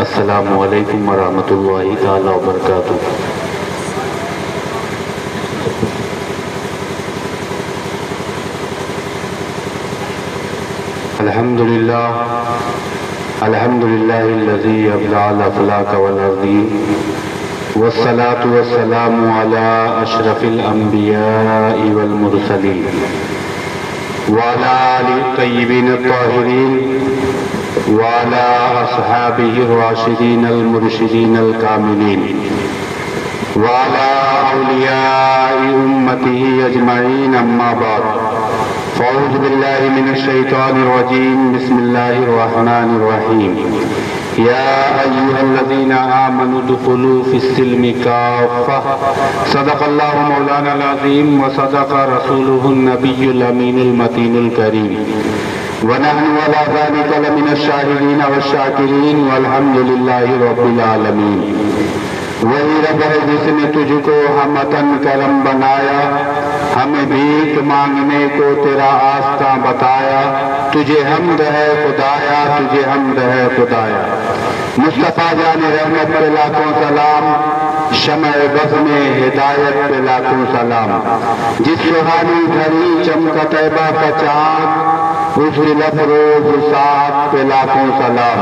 السلام علیکم ورحمۃ اللہ تعالی وبرکاتہ۔ الحمد للہ الذی ابدع الافلاک والارضین والصلاة والسلام علی اشرف الانبیاء والمرسلین وعلی آلہ الطیبین الطاہرین وعلى أصحابه الراشدين المرشدين الكاملين وعلى أولياء أمته أجمعين أما بعد فأعوذ بالله من الشيطان الرجيم بسم الله الرحمن الرحيم يا أيها الذين آمنوا ادخلوا في السلم كافة صدق الله مولانا العظيم وصدق رسوله النبي الأمين المتين الكريم ونحن على ذلك لمن الشاهدين والشاكرين والحمد لله رب العالمين۔ وہی رب ہے جس نے تجھ کو ہمتن کرم بنایا، ہمیں بھیک مانگنے کو تیرا آستہ بتایا، تجھے حمد ہے خدایا، تجھے حمد ہے خدایا۔ مصطفیٰ جان رحمت پہ لاکھوں سلام، شمع بز میں ہدایت پہ لاکھوں سلام، جس سہانی گھڑی چمکا طیبہ کا چاند، اس لفروز ساتھ پہ لاکھوں سلام،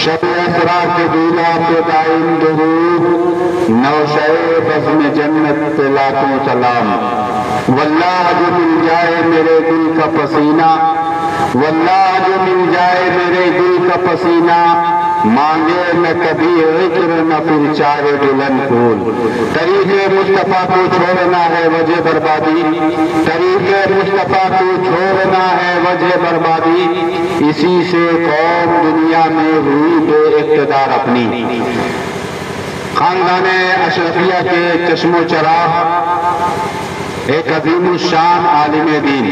شب اسرا کے دولہ پہ دائم درود، نوشہ بزم جنت پہ لاکھوں سلام۔ واللہ جو مل جائے میرے دل کا پسینہ، واللہ جو مل جائے میرے دل کا پسینہ، مانگے نہ کبھی عطر نہ پھر چاہے دلہن پھول۔ طریق مصطفیٰ کو چھوڑنا ہے وجہ بربادی، طریق مصطفیٰ کو چھوڑنا ہے وجہ بربادی، اسی سے قوم دنیا میں ہوئی بے اقتدار اپنی۔ خاندان اشرفیہ کے چشم و چراغ، ایک عظیم الشان عالم دین،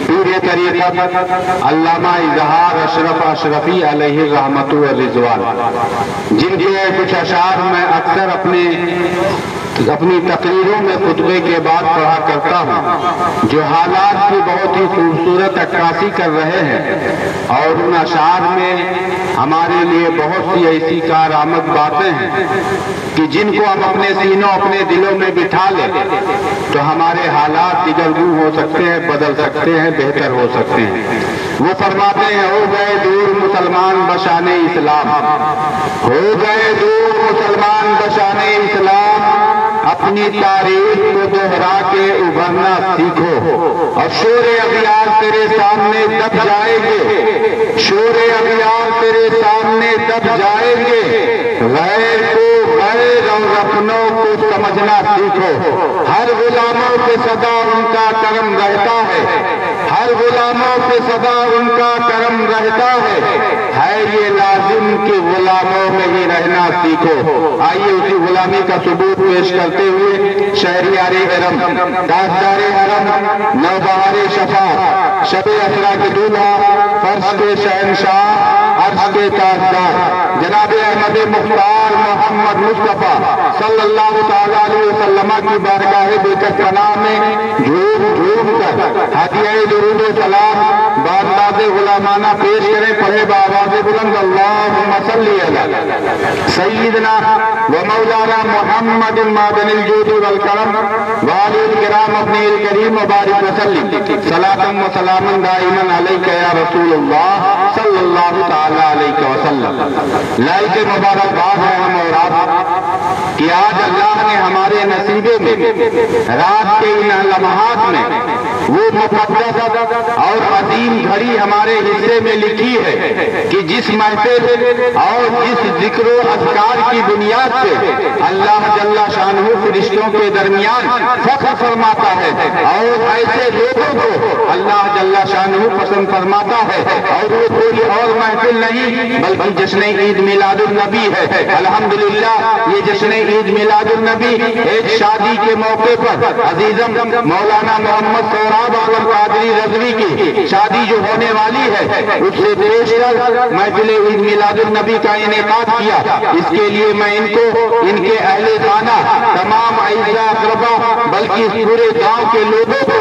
پیر طریقت علامہ اظہار اشرف اشرفی علیہ رحمت و رضوان، جن کے کچھ اشعار میں اکثر اپنی تقریروں میں خطبے کے بعد پڑھا کرتا ہوں، جو حالات کی بہت ہی خوبصورت عکاسی کر رہے ہیں، اور ان اشعار میں ہمارے لیے بہت سی ایسی کارآمد باتیں ہیں کہ جن کو ہم اپنے سینوں اپنے دلوں میں بٹھا لیں تو ہمارے حالات دگرگوں ہو سکتے ہیں، بدل سکتے ہیں، بہتر ہو سکتے ہیں۔ وہ فرماتے ہیں ہو گئے دور مسلمان بشان اسلام، ہو گئے دور مسلمان بشان اسلام، اپنی تاریخ کو دوہرا کے ابھرنا سیکھو، اور شور اغیار تیرے سامنے دب جائیں گے، شور اغیار تیرے سامنے دب جائیں گے، غیر کو غیر اور اپنوں کو سمجھنا سیکھو، ہر غلاموں پہ سدا ان کا کرم رہتا ہے، ہر غلاموں پہ سدا ان کا کرم رہتا ہے یہ لازم کہ غلاموں میں ہی رہنا سیکھو۔ آئیے اسی غلامی کا ثبوت پیش کرتے ہوئے شہریار حرم، تاجدار حرم، نوبہار شفاعت، شب اسرا کے دولہا، فرش کے شہنشاہ، عرش کے تاجدار جناب احمد مختار محمد مصطفیٰ صلی اللہ تعالیٰ علیہ وسلم کی بارگاہ بیکت پناہ میں جھوم جھوم کر ہدیہ درود و سلام بانداز غلامانہ پیش کریں، پڑھے بآواز بلند اللہم صلی علی سیدنا و مولانا محمد معدن الجود والکرم وآلہ الکرام اپنی الکریم مبارک وسلم صلاۃ و سلام دائما علیک یا رسول اللہ صلی اللہ تعالیٰ علیہ وسلم۔ لائق مبارکباد ہے ہم اور آپ کہ آج اللہ نے ہمارے نصیبے میں رات کے ان لمحات میں وہ مقدس اور عظیم گھڑی ہمارے حصے میں لکھی ہے کہ جس محفل اور جس ذکر و اذکار کی بنیاد سے اللہ جل شانہ فرشتوں کے درمیان فخر فرماتا ہے، اور ایسے لوگوں کو اللہ جل شانہ پسند فرماتا ہے، اور وہ کوئی اور محفل نہیں بلکہ جشن عید میلاد النبی ہے۔ الحمدللہ یہ جشن عید میلاد النبی ایک شادی کے موقع پر عزیزم مولانا محمد سوراب عالم قادری رضوی کی شادی جو ہونے والی ہے اس سے پیش کر محفل عید میلاد النبی کا انعقاد کیا۔ اس کے لیے میں ان کو، ان کے اہل خانہ، تمام اعزاء اقربا بلکہ پورے گاؤں کے لوگوں کو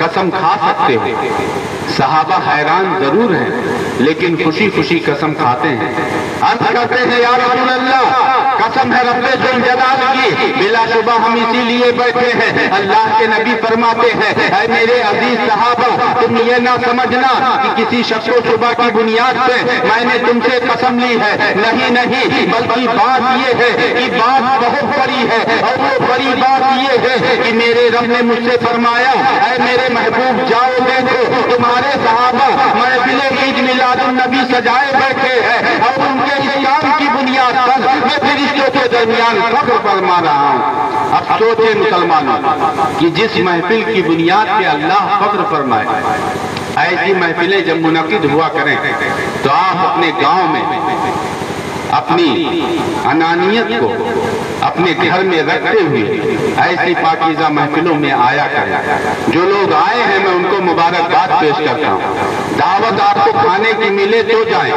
قسم کھا سکتے ہو؟ صحابہ حیران ضرور ہیں لیکن خوشی خوشی قسم کھاتے ہیں۔ عرض کرتے ہیں یا رسول اللہ قسم ہے رب ذوالجلال کی، بلا شبہ ہم اسی لیے بیٹھے ہیں۔ اللہ کے نبی فرماتے ہیں اے میرے عزیز صحابہ تم یہ نہ سمجھنا کہ کسی شک و شبہ کی بنیاد پہ میں نے تم سے قسم لی ہے، نہیں نہیں، بلکہ بات یہ ہے کہ بات بہت بڑی ہے، اور وہ بڑی بات یہ ہے کہ میرے رب نے مجھ سے فرمایا اے میرے محبوب جاؤ دیکھو تمہارے صحابہ محفل عید میلاد النبی سجائے بیٹھے ہیں، اور ان کے اس کام کی بنیاد پر میں فرشتوں کے درمیان فخر فرما رہا ہوں۔ اب سوچیں مسلمانوں کہ جس محفل کی بنیاد پہ اللہ فخر فرمائے، ایسی محفلیں جب منعقد ہوا کریں تو آپ اپنے گاؤں میں اپنی انانیت کو اپنے گھر میں رکھتے ہوئے ایسی پاکیزہ محفلوں میں آیا کریں۔ جو لوگ آئے ہیں میں ان کو مبارکباد پیش کرتا ہوں۔ دعوت آپ کو کھانے کی ملے تو جائیں،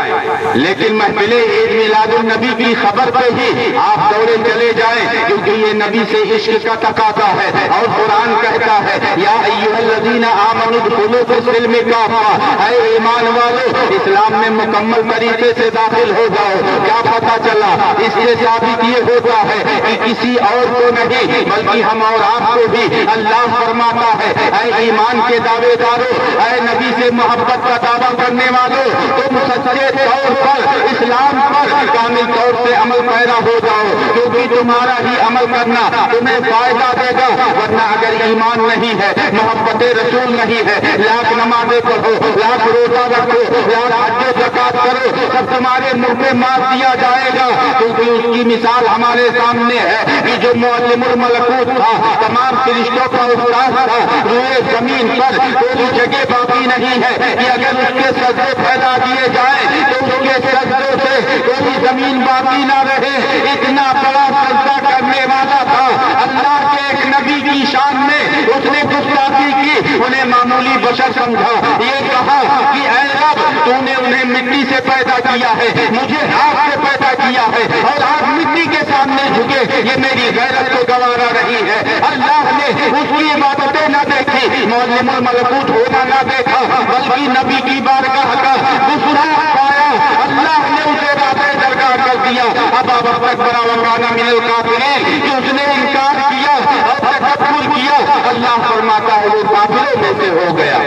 لیکن محفل عید میلاد النبی کی خبر پہ ہی آپ دوڑے چلے جائیں، کیونکہ یہ نبی سے عشق کا تقاضا ہے، اور قرآن کہتا ہے یا ایھا الذین آمنوا ادخلوا فی السلم کافہ، اے ایمان والو اسلام میں مکمل طریقے سے داخل ہو جاؤ۔ کیا پتہ چلا؟ اس سے ثابت یہ ہوتا ہے کہ کسی اور کو نہیں بلکہ ہم اور آپ کو بھی اللہ فرماتا ہے اے ایمان کے دعوے دارو، اے نبی سے محبت کا دعویٰ کرنے والوں، تم سچے طور پر اسلام پر کامل طور سے عمل پیرا ہو جاؤ، کیونکہ تمہارا ہی عمل کرنا تمہیں فائدہ دے گا۔ ورنہ اگر ایمان نہیں ہے، محبت رسول نہیں ہے، لاکھ نمازیں پڑھو، لاکھ روزہ رکھو، لاکھ حج و زکات کرو، سب تمہارے منہ پہ مار دیا جائے گا، کیونکہ اس کی مثال ہمارے سامنے ہے کہ جو معلم الملکوت تھا، تمام فرشتوں کا استاد تھا، روئے زمین پر کوئی جگہ باقی نہیں ہے کہ اگر اس کے سجدے پھیلا دیے جائیں تو اس کے سجدوں سے کوئی زمین باقی نہ رہے۔ اتنا بڑا سجدہ کرنے والا تھا۔ اللہ کے ایک نبی کی شان میں اس نے گستاخی کی، انہیں معمولی بشر سمجھا، یہ کہا کہ اے رب تو نے انہیں مٹی سے پیدا کیا ہے، مجھے آگ سے پیدا کیا ہے، اور آگ مٹی کے سامنے جھکے یہ میری غیرت کو گوارا رہی ہے۔ اللہ نے اس کی عبادتیں نہ دیکھی، معلم الملکوت ہونا نہ دیکھا، بلکہ نبی کی بارگاہ کا گستاخ پایا، اللہ نے اسے رابع درگاہ کر دیا۔ اب استکبر وکان من الکافرین، کہ اس نے انکار کیا اور تکبر کیا، اللہ فرماتا ہے وہ کافروں میں سے ہو گیا۔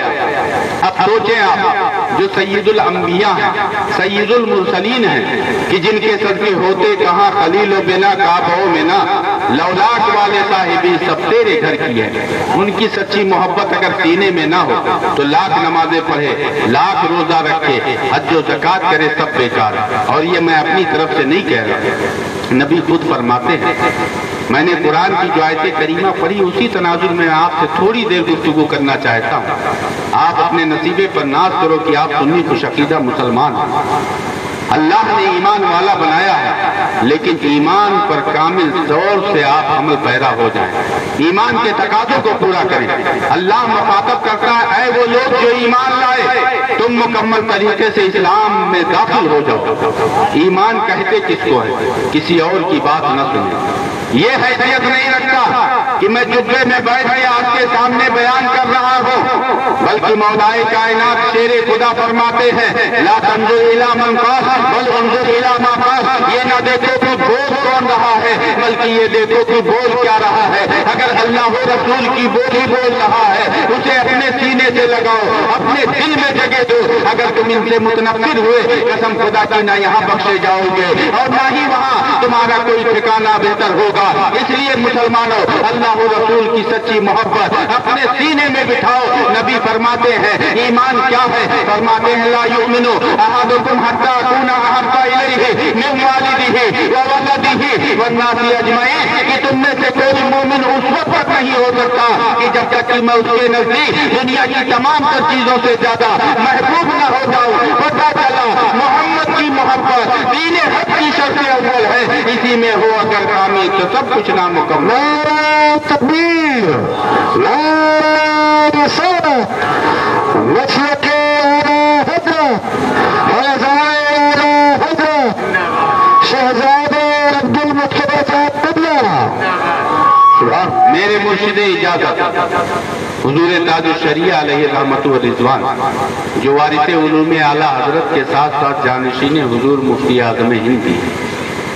اب سوچیں آپ جو سید الانبیاء ہیں، سید المرسلین ہیں، کہ جن کے صدقے ہوتے کہاں خلیل و بنا کعبہ و منا، لولاک والے صاحبی سب تیرے گھر کی ہے، ان کی سچی محبت اگر سینے میں نہ ہو تو لاکھ نمازیں پڑھے، لاکھ روزہ رکھے، حج و زکات کرے، سب بیکار۔ اور یہ میں اپنی طرف سے نہیں کہہ رہا، نبی خود فرماتے ہیں۔ میں نے قرآن کی جو آیت کریمہ پڑھی اسی تناظر میں آپ سے تھوڑی دیر گفتگو کرنا چاہتا ہوں۔ آپ اپنے نصیبے پر ناز کرو کہ آپ سنی خوش عقیدہ مسلمان ہیں۔ اللہ نے ایمان والا بنایا ہے، لیکن ایمان پر کامل طور سے آپ عمل پیرا ہو جائیں، ایمان کے تقاضوں کو پورا کریں۔ اللہ مخاطب کرتا ہے اے وہ لوگ جو ایمان لائے، تم مکمل طریقے سے اسلام میں داخل ہو جاؤ۔ ایمان کہتے کس کو ہے؟ کسی اور کی بات نہ سنیں۔ یہ حیثیت نہیں رکھتا کہ میں جبے میں بیٹھ کے آپ کے سامنے بیان کر رہا ہوں، بلکہ مولا کائنات شیر خدا فرماتے ہیں لا تنظر الی من قال بل انظر الی ما قال، یہ نہ دیکھو کہ بول کون رہا ہے بلکہ یہ دیکھو کہ بول کیا رہا ہے۔ اگر اللہ و رسول کی بول ہی بول رہا ہے اسے اپنے سینے سے لگاؤ، اپنے دل میں جگہ دو۔ اگر تم ان سے متنفر ہوئے قسم خدا کی نہ یہاں بخشے جاؤ گے اور نہ ہی وہاں تمہارا کوئی ٹھکانہ بہتر ہوگا۔ اس لیے مسلمانوں اللہ و رسول کی سچی محبت اپنے سینے میں بٹھاؤ۔ نبی فرماتے ہیں ایمان کیا ہے؟ فرماتے ہیں لا یؤمن احدکم حتی اکون احب الیہ من والدہ وولدہ والناس اجمعین، کہ تم میں سے کوئی مومن اس وقت تک نہیں ہو سکتا کہ جب تک کہ میں اس کے نزدیک دنیا کی تمام تر چیزوں سے زیادہ محبوب نہ ہو جاؤں۔ پتہ چلا محمد کی محبت دین حق کی شرط اول ہے، اسی میں ہو اگر کامل تو سب کچھ نامکمل۔ نعرہ تکبیر، نعرہ رسالت، مشرق حضرت، فیضان حضرت، شہزادے عبد المطلب صاحب قبلہ۔ میرے مرشد اجازت حضور تاج الشریعہ علیہ رحمت و رضوان جو وارث علوم اعلیٰ حضرت کے ساتھ ساتھ جانشین حضور مفتی اعظم ہند تھی.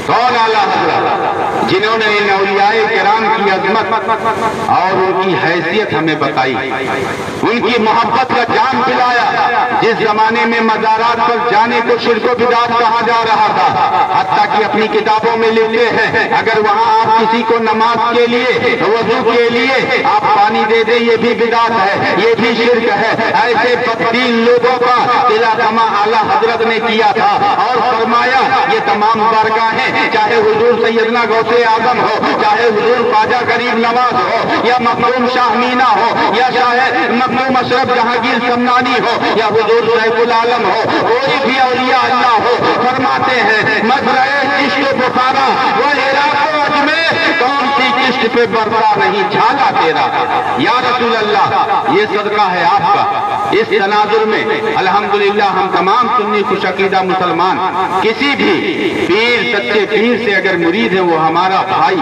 کون اعلیٰ حضرت جنہوں نے ان اولیاء کرام کی عظمت اور ان کی حیثیت ہمیں بتائی, ان کی محبت کا جام پلایا. جس زمانے میں مزارات پر جانے کو شرک و بدعت کہا جا رہا تھا, حتیٰ کہ اپنی کتابوں میں لکھتے ہیں اگر وہاں آپ کسی کو نماز کے لیے وضو کے لیے آپ پانی دے دیں یہ بھی بدعت ہے, یہ بھی شرک ہے. ایسے بددین لوگوں کا قلعہ کما اعلیٰ حضرت نے کیا تھا اور فرمایا یہ تمام بارگاہیں چاہے حضور سیدنا غوث اعظم ہو, چاہے حضور خواجہ غریب نواز ہو, یا مخدوم شاہ مینا ہو, یا چاہے مخدوم اشرف جہانگیر سمنانی ہو, یا حضور سیف العالم ہو, کوئی بھی اولیاء اللہ ہو, فرماتے ہیں مزرعہ چشت بخارا وہ عراق و اجمیر کون سی چشت پہ برسا نہیں جھالا تیرا. یا رسول اللہ یہ صدقہ ہے آپ کا. اس تناظر میں الحمدللہ ہم تمام سنی خوش عقیدہ مسلمان کسی بھی پیر سچے پیر سے اگر مرید ہے وہ ہمارا بھائی,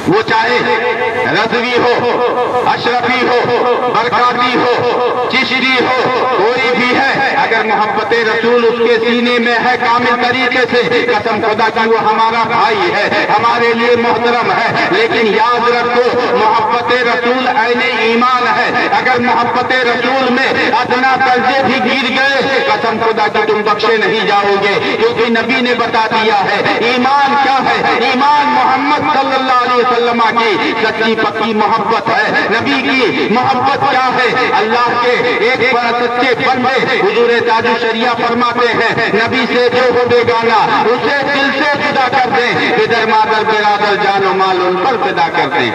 وہ چاہے رضوی ہو, اشرفی ہو, برکاتی ہو, چشتی ہو, کوئی بھی ہے اگر محبت رسول اس کے سینے میں ہے کامل طریقے سے, قسم خدا کی وہ ہمارا بھائی ہے, ہمارے لیے محترم ہے. لیکن یاد رکھو محبت رسول عین ایمان ہے. اگر محبت رسول میں ادنا درجے بھی گر گئے قسم خدا کی تم بخشے نہیں جاؤ گے, کیونکہ نبی نے بتا دیا ہے ایمان کیا ہے. ایمان محمد صلی اللہ علیہ وسلم کی سچی پکی محبت ہے. نبی کی محبت کیا ہے؟ اللہ کے ایک سچے بندے حضور تاج الشریعہ فرماتے ہیں نبی سے جو ہو بیگانہ اسے دل سے جدا کر دیں, پدر مادر برادر جان و مال ان پر فدا کر دیں.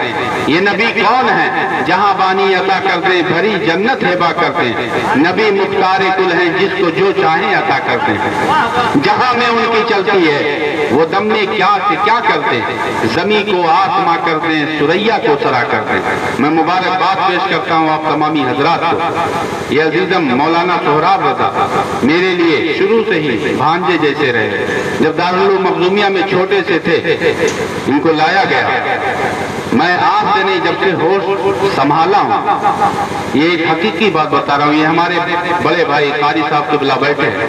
یہ نبی کون ہے؟ جہاں بانی عطا کر دیں, بھری جنت ہبا کرتے ہیں. نبی مختار کل ہیں, جس کو جو چاہیں عطا کرتے ہیں. جہاں میں ان کی چلتی ہے وہ دم میں کیا سے کیا کرتے ہیں, زمین کو آسماں کرتے ہیں, سریا کو سرا کرتے ہیں. میں مبارکباد پیش کرتا ہوں آپ تمامی حضرات کو. یہ عزیزم مولانا سہراب رضا میرے لیے شروع سے ہی بھانجے جیسے رہے. جب دارالعلوم مخزومیہ میں چھوٹے سے تھے ان کو لایا گیا, میں آج سے نہیں جب سے ہوش سنبھالا ہوں یہ ایک حقیقی بات بتا رہا ہوں. یہ ہمارے بڑے بھائی قاری صاحب قبلہ بیٹھے ہیں,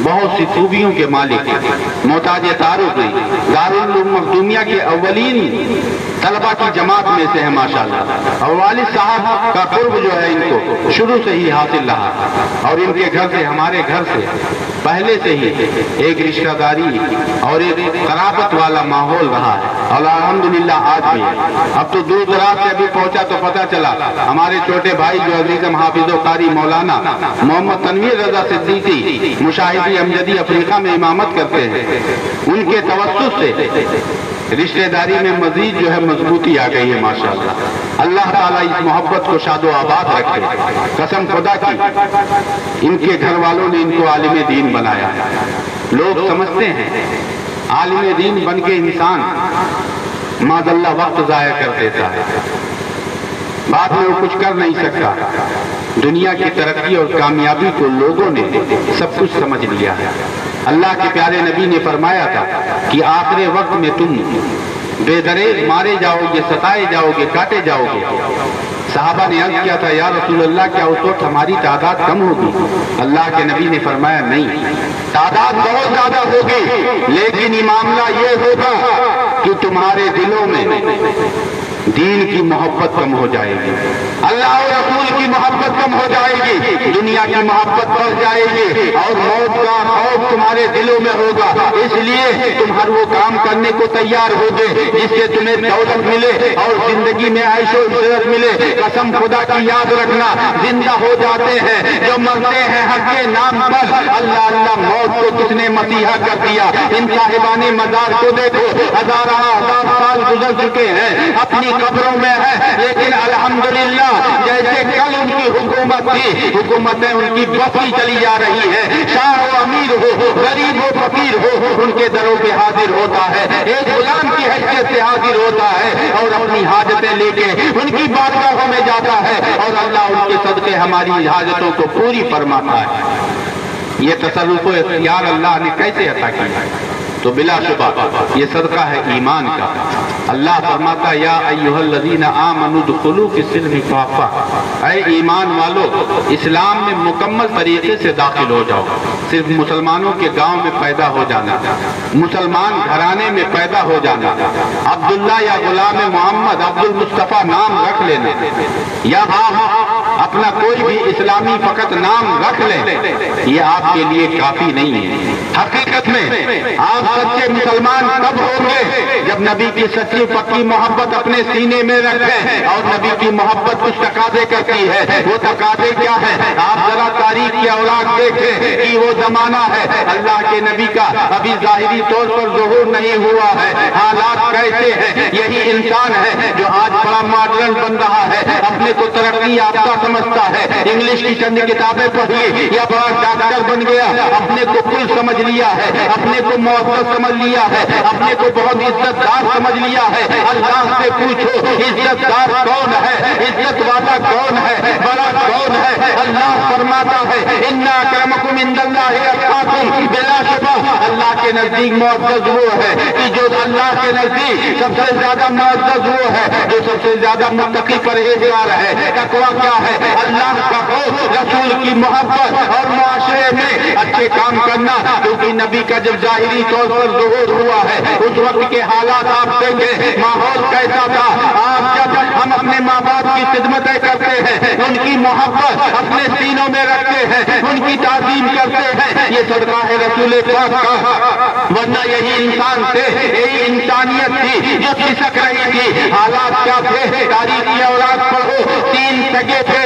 بہت سی خوبیوں کے مالک ہیں, محتاج تعارف نہیں, دارالعلوم مخزومیہ کے اولین طلبہ کی جماعت میں سے ہیں ماشاءاللہ. اور والد صاحب کا قرب جو ہے ان کو شروع سے ہی حاصل رہا, اور ان کے گھر سے ہمارے گھر سے پہلے سے ہی ایک رشتہ داری اور ایک قرابت والا ماحول رہا ہے. اور الحمدللہ آج بھی. اب تو دور دراز سے ابھی پہنچا تو پتہ چلا ہمارے چھوٹے بھائی جو عزیزم حافظ و قاری مولانا محمد تنویر رضا صدیقی مشاہدی امجدی افریقہ میں امامت کرتے ہیں, ان کے توسط سے رشتہ داری میں مزید جو ہے مضبوطی آ گئی ہے ماشاءاللہ. اللہ تعالیٰ اس محبت کو شاد و آباد رکھے. قسم خدا کی ان کے گھر والوں نے ان کو عالم دین بنایا. لوگ سمجھتے ہیں عالم دین بن کے انسان معاذ اللہ وقت ضائع کر دیتا ہے, بعد میں وہ کچھ کر نہیں سکتا. دنیا کی ترقی اور کامیابی کو لوگوں نے سب کچھ سمجھ لیا ہے. اللہ کے پیارے نبی نے فرمایا تھا کہ آخر وقت میں تم بے دریغ مارے جاؤ گے, ستائے جاؤ گے, کاٹے جاؤ گے. صحابہ نے عرض کیا تھا یا رسول اللہ کیا اس وقت ہماری تعداد کم ہوگی؟ اللہ کے نبی نے فرمایا نہیں, تعداد بہت زیادہ ہوگی, لیکن یہ معاملہ یہ ہوگا کہ تمہارے دلوں میں دین کی محبت کم ہو جائے گی, اللہ اور رسول کی محبت کم ہو جائے گی, دنیا کی محبت بڑھ جائے گی, اور موت کا خوف تمہارے دلوں میں ہوگا. اس لیے تم ہر وہ کام کرنے کو تیار ہوگے جس سے تمہیں دولت ملے اور زندگی میں عیش و عشرت ملے. قسم خدا کی یاد رکھنا, زندہ ہو جاتے ہیں جو مرتے ہیں حق کے نام پر. اللہ اللہ موت کو کس نے مسیحا کر دیا. ان صاحبان مزار کو دیکھو, ہزار سال گزر چکے ہیں, اپنی قبروں میں ہے, لیکن الحمدللہ جیسے کل ان کی حکومت تھی حکومتیں ان کی بڑھتی چلی جا رہی ہیں. شاہ و امیر ہو, غریب و فقیر ہو, ان کے دروں پہ حاضر ہوتا ہے, ایک غلام کی حیثیت سے حاضر ہوتا ہے اور اپنی حاجتیں لے کے ان کی بارگاہوں میں جاتا ہے, اور اللہ ان کے صدقے ہماری حاجتوں کو پوری فرماتا ہے. یہ تصرف و اختیار اللہ نے کیسے عطا کیا؟ تو بلا شبہ یہ صدقہ ہے ایمان کا۔ اللہ فرماتا یا ایھا الذین آمنوا ادخلوا فی السلم کافہ، اے ایمان والو اسلام میں مکمل طریقے سے داخل ہو جاؤ۔ صرف مسلمانوں کے گاؤں میں پیدا ہو جانا، مسلمان گھرانے میں پیدا ہو جانا، عبداللہ یا غلام محمد عبد المصطفیٰ نام رکھ لینا، یا آپ اپنا کوئی بھی اسلامی فقط نام رکھ لیں، یہ آپ کے لیے کافی نہیں ہے۔ حقیقت میں آپ سچے مسلمان تب ہوں گے جب نبی کی سچی پکی محبت اپنے سینے میں رکھیں، اور نبی کی محبت کچھ تقاضے کرتی ہے۔ وہ تقاضے کیا ہے؟ آپ ذرا تاریخ کی اوراق دیکھیں کہ وہ زمانہ ہے اللہ کے نبی کا ابھی ظاہری طور پر ظہور نہیں ہوا ہے، حالات کیسے ہیں؟ یہی انسان ہے جو آج بڑا ماڈرن بن رہا ہے، اپنے کو ترقی یافتہ سمجھتا ہے، انگلش کی چند کتابیں پڑھ لی یا بڑا ڈاکٹر بن گیا، اپنے کو کل سمجھ لیا ہے، اپنے کو معزز سمجھ لیا ہے، اپنے کو بہت عزت دار سمجھ لیا ہے۔ اللہ سے پوچھو عزت دار کون ہے، عزت والا کون ہے، بڑا کون ہے؟ اللہ فرماتا ہے ان اکرمکم عند اللہ اتقاکم، بلا شبہ اللہ کے نزدیک معزز وہ ہے کہ جو اللہ کے نزدیک سب سے زیادہ معزز وہ ہے جو سب سے زیادہ متقی پرہیزگار ہے۔ تقویٰ کیا ہے؟ اللہ کا خوف، رسول کی محبت اور معاشرے میں اچھے کام کرنا، کیونکہ نبی کا جب ظاہری طور پر ظہور ہوا ہے اس وقت کے حالات آپ دیکھیں، ماحول کیسا تھا۔ آج جب ہم اپنے ماں باپ کی خدمتیں کرتے ہیں، ان کی محبت اپنے سینوں میں رکھتے ہیں، ان کی تعظیم کرتے ہیں، یہ صدقہ ہے رسول پاک کا، ورنہ یہی انسان تھے، یہی انسانیت تھی جو کھسک رہی تھی۔ حالات کیا تھے؟ تاریخی اوراق پڑھو، 3 سگے تھے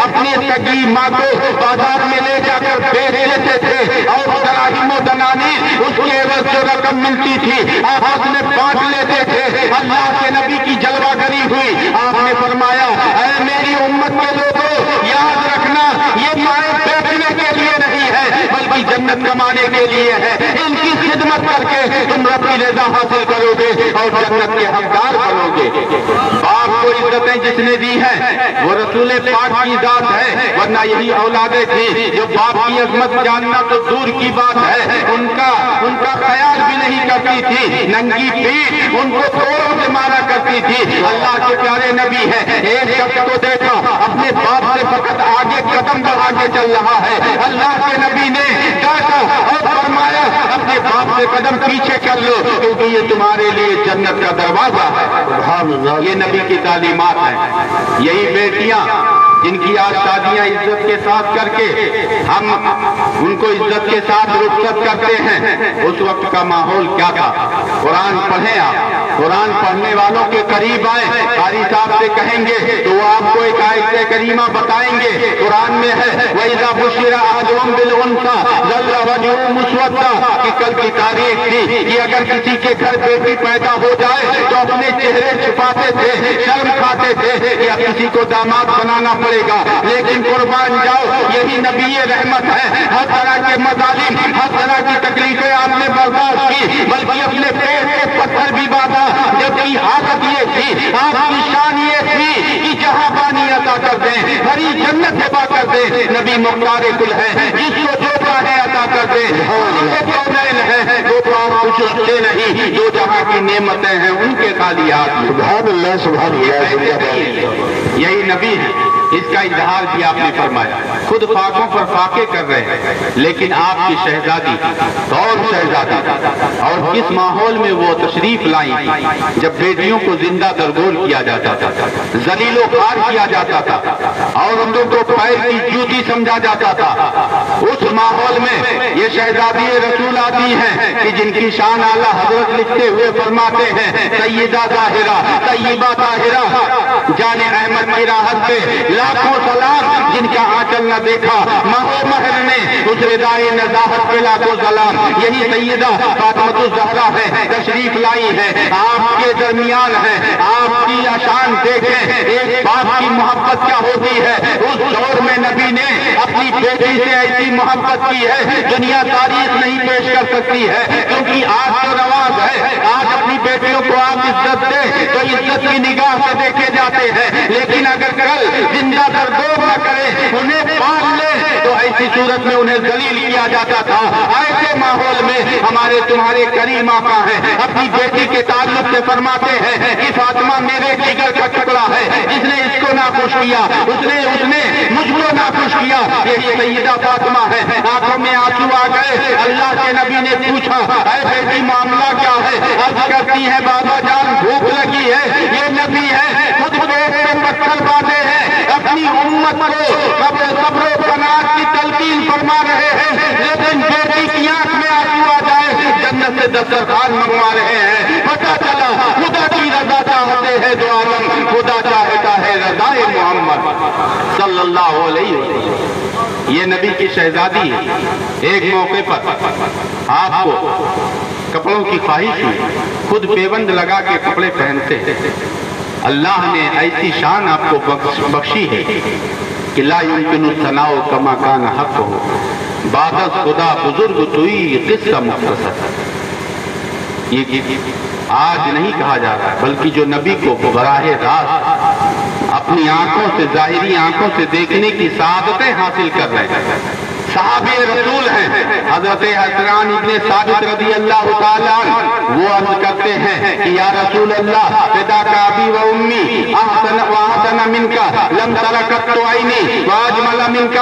اپنی سگی ماں کو بازار میں لے جا کر بیچ لیتے تھے، اور دراہیم و دنانیر اس کے عوض جو رقم ملتی تھی آپس میں بانٹ لیتے تھے۔ اللہ کے نبی کی جلوہ گری ہوئی، آپ نے فرمایا اے میری امت کے لوگوں یاد رکھنا یہ مائیں بیچنے کے لیے نہیں ہے بلکہ جنت کمانے کے لیے ہے۔ ان کی خدمت کر کے تم رب کی رضا حاصل کرو گے اور جنت کے حقدار بنو گے۔ باپ کو عزتیں جس نے دی ہیں وہ رسول پاک کی ذات ہے، ورنہ یہی اولادیں تھیں جو باپ کی عظمت جاننا تو دور کی بات ہے، ان کا خیال بھی نہیں کرتی تھی، ننگی پیٹھ ان کو کوڑوں سے مارا کرتی تھی۔ اللہ کے پیارے نبی ہے، ایک شخص کو دیکھا اپنے باپ سے فقط آگے قدم بڑھا کے چل رہا ہے، اللہ کے نبی نے ڈانٹا اور فرمایا اپنے باپ سے قدم پیچھے کر لو کیونکہ یہ تمہارے لیے جنت کا دروازہ ہے۔ یہ نبی کی تعلیمات ہیں۔ یہی بیٹیاں جن کی آج شادیاں عزت کے ساتھ کر کے ہم ان کو عزت کے ساتھ رخصت کرتے ہیں، اس وقت کا ماحول کیا تھا؟ قرآن پڑھیں، آپ قرآن پڑھنے والوں کے قریب آئیں، قاری صاحب سے کہیں گے تو وہ آپ کو ایک آیت کریمہ بتائیں گے۔ قرآن میں ہے وَإِذَا بُشِّرَ أَحَدُهُم بِالْأُنثىٰ ظَلَّ وَجْهُهُ مُسْوَدًّا، کہ کل کی تاریخ تھی کہ اگر کسی کے گھر بیٹی پیدا ہو جائے تو اپنے چہرے چھپاتے تھے، شرم کھاتے تھے یا کسی کو داماد بنانا پڑے گا، لیکن قربان جاؤ یہی نبی رحمت ہے۔ ہر طرح کے مظالم، ہر طرح کی تکلیفیں آپ نے برداشت کی، بلکہ اپنے پیٹ کے پتھر بھی باندھا، جبکہ حالت یہ تھی، آپ کی شان یہ تھی کہ جہاں بانی عطا کر دیں، ہری جنت عطا کر دیں، نبی مختار کل ہے، جس کو جو چاہے عطا کر دیں، ہے وہ پاس کچھ رکھتے نہیں، جو جہاں کی نعمتیں ہیں ان کے خالی ہاتھ۔ سبحان اللہ سبحان اللہ، یہی نبی ہے، اس کا اظہار بھی آپ نے فرمایا۔ خود فاقوں پر فاقے کر رہے ہیں، لیکن آپ کی شہزادی کون شہزادی اور کس ماحول میں وہ تشریف لائی تھی جب بیٹیوں کو زندہ درگور کیا جاتا تھا، ذلیل و خوار کیا جاتا تھا، عورتوں کو پیر کی جوتی سمجھا جاتا تھا۔ اس ماحول میں یہ شہزادی رسول آتی ہیں کہ جن کی شان اعلیٰ حضرت لکھتے ہوئے فرماتے ہیں سیدہ ظاہرہ طیبہ طاہرہ جان احمد کی راحت پہ لاکھوں سلام، جن کا آنچل نہ دیکھا ماہ و مہر نے اس ردائے نزاہت پہ لاکھوں سلام۔ یہی سیدہ فاطمہ الزہرا ہے، تشریف لائی ہے، آپ کے درمیان ہے۔ آپ کی شان دیکھیں، ایک باپ کی محبت کیا ہوتی ہے۔ اس دور میں نبی نے اپنی بیٹی سے ایسی محبت کی ہے دنیا تاریخ نہیں پیش کر سکتی ہے، کیونکہ آج تو رواج ہے، آج اپنی بیٹیوں کو آپ عزت دیں تو عزت کی نگاہ سے دیکھے جاتے ہیں، لیکن اگر کل زندہ درگور نہ کرے انہیں پال لے تو ایسی صورت میں انہیں ذلیل کیا جاتا تھا۔ ایسے ماحول میں ہمارے تمہارے کریم آقا ہیں، اپنی بیٹی کے تعلق سے فرماتے ہیں کہ فاطمہ میرے جگر کا ٹکڑا ہے، جس نے اس کو ناخوش کیا اس نے مجھ کو ناخوش کیا۔ یہ سیدہ فاطمہ ہے، آنکھوں میں آنسو آ گئے۔ اللہ کے نبی نے پوچھا اے بیٹی معاملہ کیا ہے؟ عرض کرتی ہے بابا جان بھوک لگی ہے۔ یہ نبی ہے، خود پیٹ پہ پتھر باندھے ہیں، اپنی امت کو صبر و قناعت کی تلقین فرما رہے ہیں، لیکن بیٹی کی آنکھ میں آنسو آ جائے، جنت سے دسترخوان منگوا رہے ہیں۔ پتہ چلا خدا کی رضا چاہتے ہیں دو عالم، خدا چاہتا ہے رضائے محمد صلی اللہ علیہ وسلم۔ یہ نبی کی شہزادی ہے۔ ایک موقع پر آپ کو کپڑوں کی خواہش ہوئی، خود پیوند لگا کے کپڑے پہنتے ہیں۔ اللہ نے ایسی شان آپ کو بخشی ہے کہ لا يمكن الثناء كما كان حقه، بعد خدا بزرگ توئی قصہ مختصر۔ یہ آج نہیں کہا جا رہا ہے، بلکہ جو نبی کو براہ راست اپنی آنکھوں سے، ظاہری آنکھوں سے دیکھنے کی سعادتیں حاصل کر رہے ہیں، صحابی رسول ہیں۔ حضرت حسان ابن ثابت رضی اللہ تعالیٰ عنہ وہ عرض کرتے ہیں کہ یا رسول اللہ فداک ابی و امی احسن منک لم ترکت عینی واجمل منک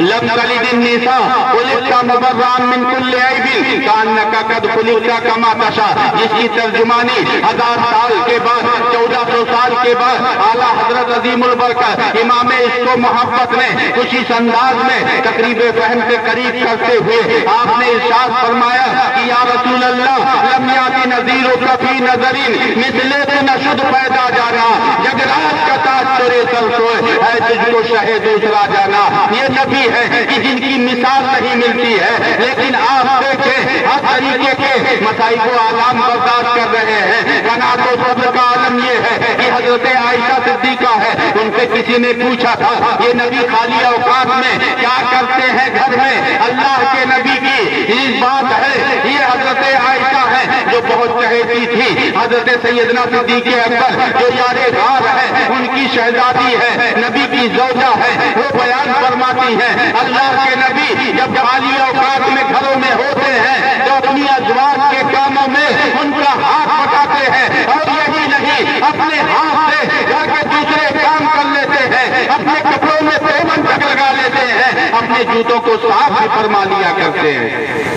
لم تلد النساء خلقت مبرئا من کل عیب کانک قد خلقت کما تشاء، جس کی ترجمانی 1000 سال کے بعد، 1400 سال کے بعد اعلیٰ حضرت عظیم البرکت امام اس کو محبت نے کچھ اس انداز میں تقریب فہم سے قریب کرتے ہوئے آپ نے ارشاد فرمایا کہ یا رسول اللہ لم یاتی نذیرک فی نظر مثلے تو نشد پیدا جانا، جگ راج کا تاج ترے سر سوئے ہے تجھ کو شہ دوسرا جانا۔ یہ نبی ہے کہ جن کی مثال نہیں ملتی ہے، لیکن آپ دیکھیں ہر طریقے کے مسائل و آلام برداشت کر رہے ہیں۔ قناعت و صبر کا عالم یہ ہے کہ حضرت عائشہ صدیقہ ہے، ان سے کسی نے پوچھا تھا یہ نبی خالی اوقات میں کیا کرتے ہیں گھر میں؟ اللہ کے نبی کی اس بات ہے، یہ حضرت عائشہ ہے جو بہت چہیتی تھی، حضرت سیدنا صدیق اکبر جو یار غار ہے ان کی شہزادی ہے، نبی کی زوجہ ہے، وہ بیان فرماتی ہے اللہ کے نبی جب خالی اوقات میں گھروں میں ہوتے ہیں تو اپنی ازواج کے کاموں میں ان کا ہاتھ پکاتے ہیں، اور یہی نہیں اپنے ہاتھ سے گھر کے دوسرے کام کر لیتے ہیں، اپنے کپڑوں میں پیوند تک لگا لیتے ہیں، اپنے جوتوں کو صاف بھی فرما لیا کرتے ہیں۔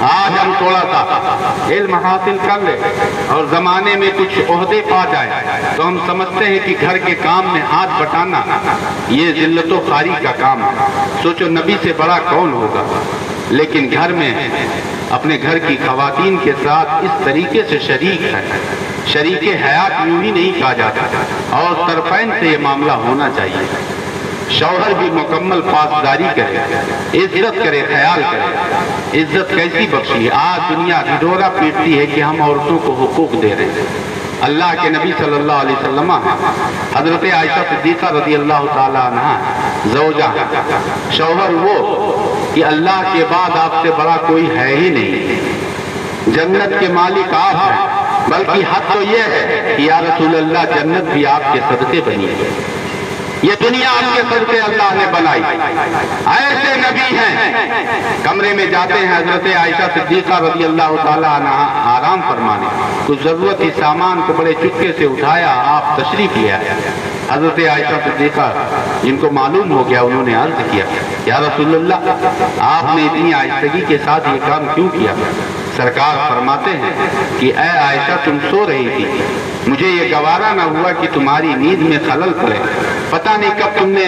آج ہم تھوڑا سا علم حاصل کر لیں اور زمانے میں کچھ عہدے پا جائے تو ہم سمجھتے ہیں کہ گھر کے کام میں ہاتھ بٹانا یہ ذلت و خواری کا کام ہے۔ سوچو نبی سے بڑا کون ہوگا؟ لیکن گھر میں اپنے گھر کی خواتین کے ساتھ اس طریقے سے شریک ہے، شریک حیات یوں ہی نہیں کہا جاتا، اور طرفین سے یہ معاملہ ہونا چاہیے۔ شوہر بھی مکمل پاسداری کرے، عزت کرے، خیال کرے۔ عزت کیسی بخشی ہے؟ آج دنیا ڈھڈورا پیٹتی ہے کہ ہم عورتوں کو حقوق دے رہے ہیں۔ اللہ کے نبی صلی اللہ علیہ وسلم حضرت عائشہ صدیقہ رضی اللہ تعالیٰ عنہ زوجہ، شوہر وہ کہ اللہ کے بعد آپ سے بڑا کوئی ہے ہی نہیں، جنت کے مالک آپ ہیں، بلکہ حد تو یہ ہے کہ یا رسول اللہ جنت بھی آپ کے صدقے بنی ہے، یہ دنیا آپ کے صدقے اللہ نے بنائی۔ ایسے نبی ہیں، کمرے میں جاتے ہیں حضرت عائشہ صدیقہ رضی اللہ تعالیٰ عنہ آرام فرمانے، کچھ ضرورتی سامان کو بڑے چپکے سے اٹھایا، آپ تشریف لے آئے۔ حضرت عائشہ صدیقہ جن کو معلوم ہو گیا انہوں نے عرض کیا یا رسول اللہ آپ نے اتنی آہستگی کے ساتھ یہ کام کیوں کیا؟ سرکار فرماتے ہیں کہ اے عائشہ تم سو رہی تھی، مجھے یہ گوارا نہ ہوا کہ تمہاری نیند میں خلل پڑے، پتہ نہیں کب تم نے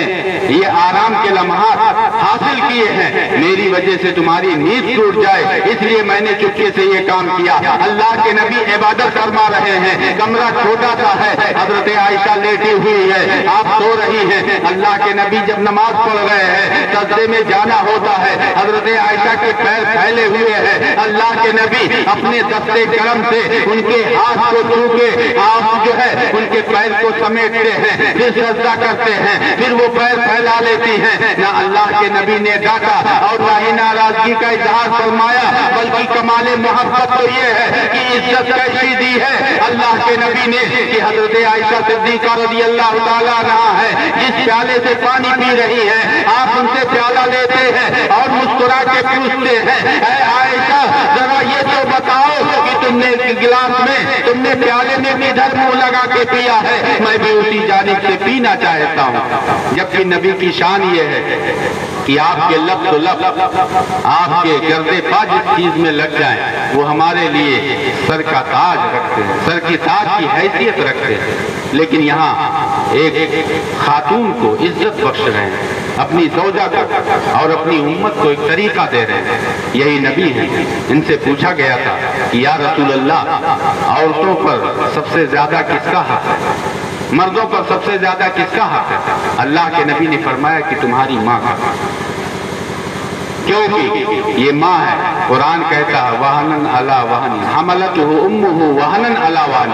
یہ آرام کے لمحات حاصل کیے ہیں، میری وجہ سے تمہاری نیند ٹوٹ جائے، اس لیے میں نے چپکے سے یہ کام کیا۔ اللہ کے نبی عبادت فرما رہے ہیں، کمرہ چھوٹا سا ہے، حضرت عائشہ لیٹی ہوئی ہے، آپ سو رہی ہیں، اللہ کے نبی جب نماز پڑھ رہے ہیں سجدے میں جانا ہوتا ہے، حضرت عائشہ کے پیر پھیلے ہوئے ہیں، اللہ کے نبی اپنے دستے کرم سے ان کے ہاتھ کو چھو کے آپ جو ہے ان کے پیر کو سمیٹتے ہیں، پھر سجدہ کرتے ہیں پھر وہ پیر پھیلا لیتی ہیں. نہ اللہ کے نبی نے ڈانٹا اور نہ ہی ناراضگی کا اظہار فرمایا، بلکہ کمال محبت تو یہ ہے کہ عزت کیسی دی ہے اللہ کے نبی نے کہ حضرت عائشہ صدیقہ رضی اللہ تعالیٰ عنہا ہے جس پیالے سے پانی پی رہی ہے، آپ ان سے پیالہ لیتے ہیں اور مسکرا کے پوچھتے ہیں، اے عائشہ ذرا یہ تو بتاؤ کہ تم نے گلاس میں، تم نے پیالے میں کدھر منہ لگا کے پیا ہے، میں بھی اسی جانب سے پینا چاہتا ہوں. جبکہ نبی کی شان یہ ہے کہ آپ کے لب تو لب، آپ کے گردے پا جس چیز میں لگ جائیں وہ ہمارے لیے سر کا تاج رکھتے ہیں، سر کی تاج کی حیثیت رکھتے ہیں. لیکن یہاں ایک خاتون کو عزت بخش رہے ہیں، اپنی زوجہ کو اور اپنی امت کو ایک طریقہ دے رہے ہیں. یہی نبی ہیں. ان سے پوچھا گیا تھا کہ یا رسول اللہ، عورتوں پر سب سے زیادہ کس کا حق ہے، مردوں پر سب سے زیادہ کس کا حق ہے؟ اللہ کے نبی نے فرمایا کہ تمہاری ماں کا. کیونکہ یہ ماں ہے. قرآن کہتا ہے وہنن علی وہن حملتہ امہ وہنن علی وہن.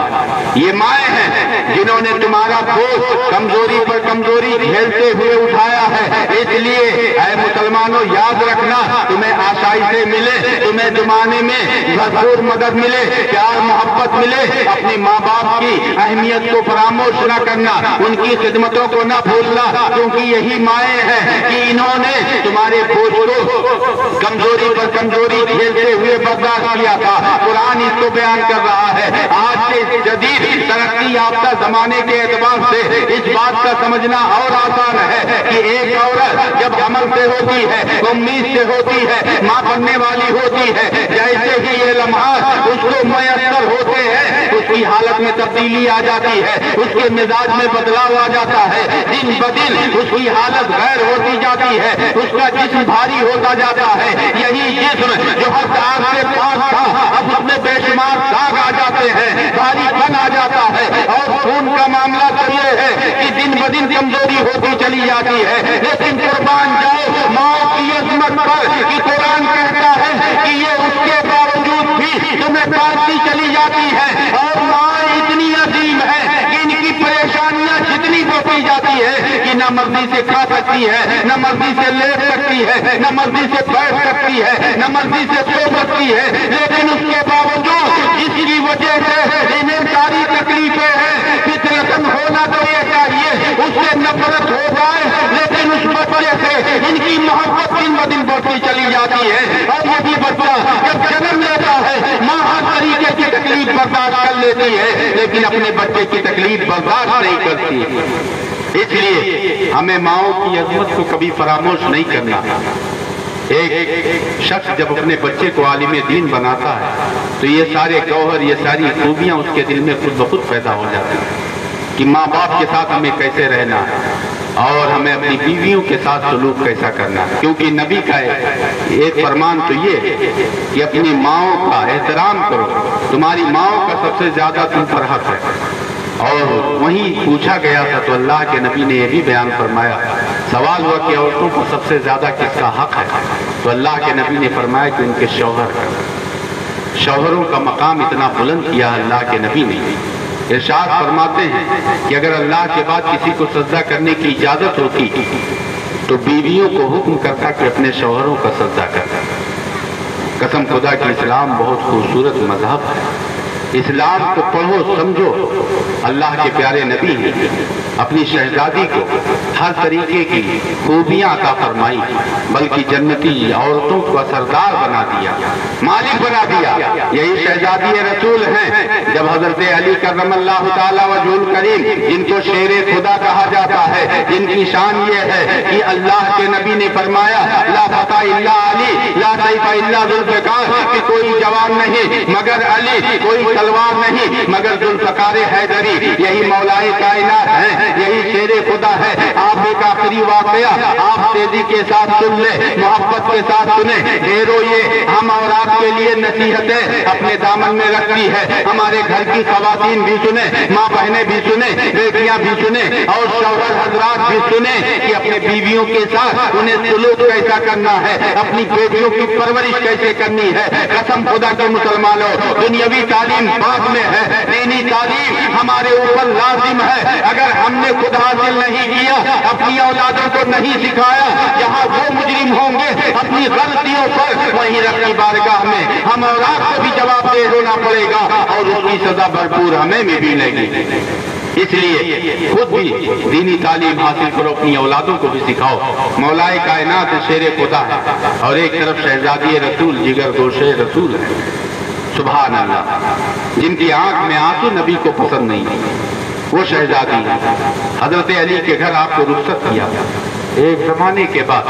یہ مائیں ہیں جنہوں نے تمہارا بوجھ کمزوری پر کمزوری جھیلتے ہوئے اٹھایا ہے. اس لیے اے مسلمانوں یاد رکھنا، تمہیں آسائشیں ملے، تمہیں زمانے میں بھرپور مدد ملے، پیار محبت ملے، اپنے ماں باپ کی اہمیت کو فراموش نہ کرنا، ان کی خدمتوں کو نہ بھولنا، کیونکہ یہی مائیں ہیں کہ انہوں نے تمہارے بوجھ کو کمزوری پر کمزوری جھیلتے ہوئے برداشت کیا تھا. قرآن اس کو بیان کر رہا ہے. آج کے جدید ترقی یافتہ زمانے کے اعتبار سے اس بات کا سمجھنا اور آسان ہے کہ ایک عورت جب حمل سے ہوتی ہے، امید سے ہوتی ہے، ماں بننے والی ہوتی ہے، جیسے ہی یہ لمحات اس کو میسر ہوتے ہیں اس کی حالت میں تبدیلی آ جاتی ہے، اس کے مزاج میں بدلاؤ آ جاتا ہے، دن بدن اس کی حالت غیر ہوتی جاتی ہے، اس کا جسم بھاری ہوتا جاتا ہے. یہی جسم جو ہر داغ سے پاک تھا اب اس میں بے شمار داغ آ جاتے ہیں، بھاری پن آ جاتا ہے. اور خون کا معاملہ تو یہ ہے کہ دن بدن کمزوری ہوتی چلی جاتی ہے. لیکن قربان جاؤ ماں کی عظمت پر کہ قرآن کہتا ہے کہ یہ اس کے باوجود بھی تمہیں بانٹتی چلی جاتی ہے. اور ماں اتنی عظیم ہے کہ ان کی پریشانیاں جتنی بڑھتی جاتی ہے کہ نہ مرضی سے کھا سکتی ہے، نہ مرضی سے لیٹ سکتی ہے، نہ مرضی سے بیٹھ سکتی ہے، نہ مرضی سے سو سکتی ہے. لیکن اس کے باوجود اس کی وجہ سے انہیں ساری تکلیفیں ہیں. فطرتاً ہونا تو یہ چاہیے اس سے نفرت ہو جائے، لیکن اس بچے سے ان کی محبت دن بدن بڑھتی چلی جاتی ہے. اور یہ بھی بچہ جب جنم لیتا ہے ماں ہر طریقے کی تکلیف برداشت کر لیتی ہے، لیکن اپنے بچے کی تکلیف برداشت نہیں کرتی. اس لیے ہمیں ماؤں کی عظمت کو کبھی فراموش نہیں کرنا. ایک شخص جب اپنے بچے کو عالم دین بناتا ہے تو یہ سارے گوہر، یہ ساری خوبیاں اس کے دل میں خود بخود پیدا ہو جاتی ہیں کہ ماں باپ کے ساتھ ہمیں کیسے رہنا ہے اور ہمیں اپنی بیویوں کے ساتھ سلوک کیسا کرنا ہے. کیونکہ نبی کا ایک فرمان تو یہ ہے کہ اپنی ماؤں کا احترام کرو، تمہاری ماؤں کا سب سے زیادہ تم پر حق ہے. اور وہیں پوچھا گیا تھا تو اللہ کے نبی نے یہ بھی بیان فرمایا، سوال ہوا کہ عورتوں کو سب سے زیادہ کس کا حق ہے، تو اللہ کے نبی نے فرمایا کہ ان کے شوہر کا. شوہروں کا مقام اتنا بلند کیا اللہ کے نبی نے. ارشاد فرماتے ہیں کہ اگر اللہ کے بعد کسی کو سجدہ کرنے کی اجازت ہوتی تو بیویوں کو حکم کرتا کہ اپنے شوہروں کا سجدہ کرتا. قسم خدا کہ اسلام بہت خوبصورت مذہب ہے. اسلام کو پڑھو سمجھو. اللہ کے پیارے نبی نے اپنی شہزادی کو ہر طریقے کی خوبیاں عطا فرمائی، بلکہ جنتی عورتوں کو سردار بنا دیا، مالک بنا دیا. یہی شہزادی رسول ہیں. جب حضرت علی کرم اللہ تعالی وجہ الکریم جن کو شیر خدا کہا جاتا ہے، جن کی شان یہ ہے کہ اللہ کے نبی نے فرمایا لا فتح الا علی لا سیف الا ذوالفقار، کہ کوئی جوان نہیں مگر علی، کوئی تلوار نہیں مگر ذوالفقار حیدری. یہی مولائے کائنات ہیں، یہی شیر خدا ہے. آپ ایک آخری واقعہ آپ تیزی کے ساتھ سن لیں، محبت کے ساتھ سنیں. ڈھیروں یہ ہم اور آپ کے لیے نصیحتیں اپنے دامن میں رکھتی ہے. ہمارے گھر کی خواتین بھی سنیں، ماں بہنیں بھی سنیں، بیٹیاں بھی سنیں اور شوہر حضرات بھی سنیں کہ اپنے بیویوں کے ساتھ انہیں سلوک کیسا کرنا ہے، اپنی بیٹیوں کی پرورش کیسے کرنی ہے. قسم خدا کے مسلمانوں، دنیاوی تعلیم بعد میں ہے، دینی تعلیم ہمارے اوپر لازم ہے. اگر ہم نے خود حاصل نہیں کیا، اپنی اولادوں کو نہیں سکھایا، جہاں وہ مجرم ہوں گے اپنی غلطیوں پر، وہیں رب کی بارگاہ میں ہم اور آپ کو بھی جواب دہ ہونا پڑے گا اور اس کی سزا بھرپور ہمیں بھی ملے گی. اس لیے خود بھی دینی تعلیم حاصل کرو، اپنی اولادوں کو بھی سکھاؤ. مولائے کائنات شیر خدا ہے اور ایک طرف شہزادی رسول جگر گوش رسول ہے. سبحان اللہ، جن کی آنکھ میں آنسو نبی کو پسند نہیں، وہ شہزادی حضرت علی کے گھر آپ کو رخصت کیا. ایک زمانے کے بعد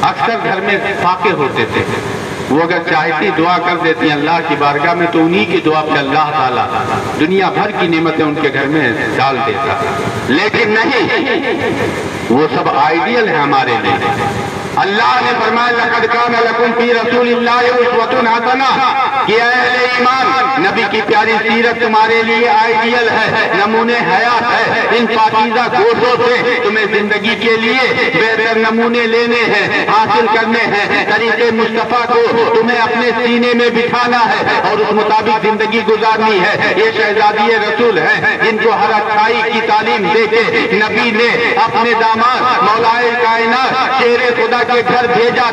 اکثر گھر میں فاقے ہوتے تھے، وہ اگر چاہتی دعا کر دیتی اللہ کی بارگاہ میں تو انہی کی دعا پہ اللہ تعالیٰ دنیا بھر کی نعمتیں ان کے گھر میں ڈال دیتا. لیکن نہیں، وہ سب آئیڈیل ہیں ہمارے لیے. اللہ نے فرمایا لقد کان لکم فی رسول اللہ اسوۃ حسنہ، کہ اہل ایمان نبی کی پیاری سیرت تمہارے لیے آئیڈیل ہے، نمونے حیات ہے. ان پاکیزہ گوشوں سے تمہیں زندگی کے لیے بہتر نمونے لینے ہیں، حاصل کرنے ہیں. طریقے مصطفیٰ کو تمہیں اپنے سینے میں بٹھانا ہے اور اس مطابق زندگی گزارنی ہے. یہ شہزادی رسول ہیں جن کو ہر اچھائی کی تعلیم دے کے نبی نے اپنے داماد مولائے کائنات شیر خدا کے گھر بھیجا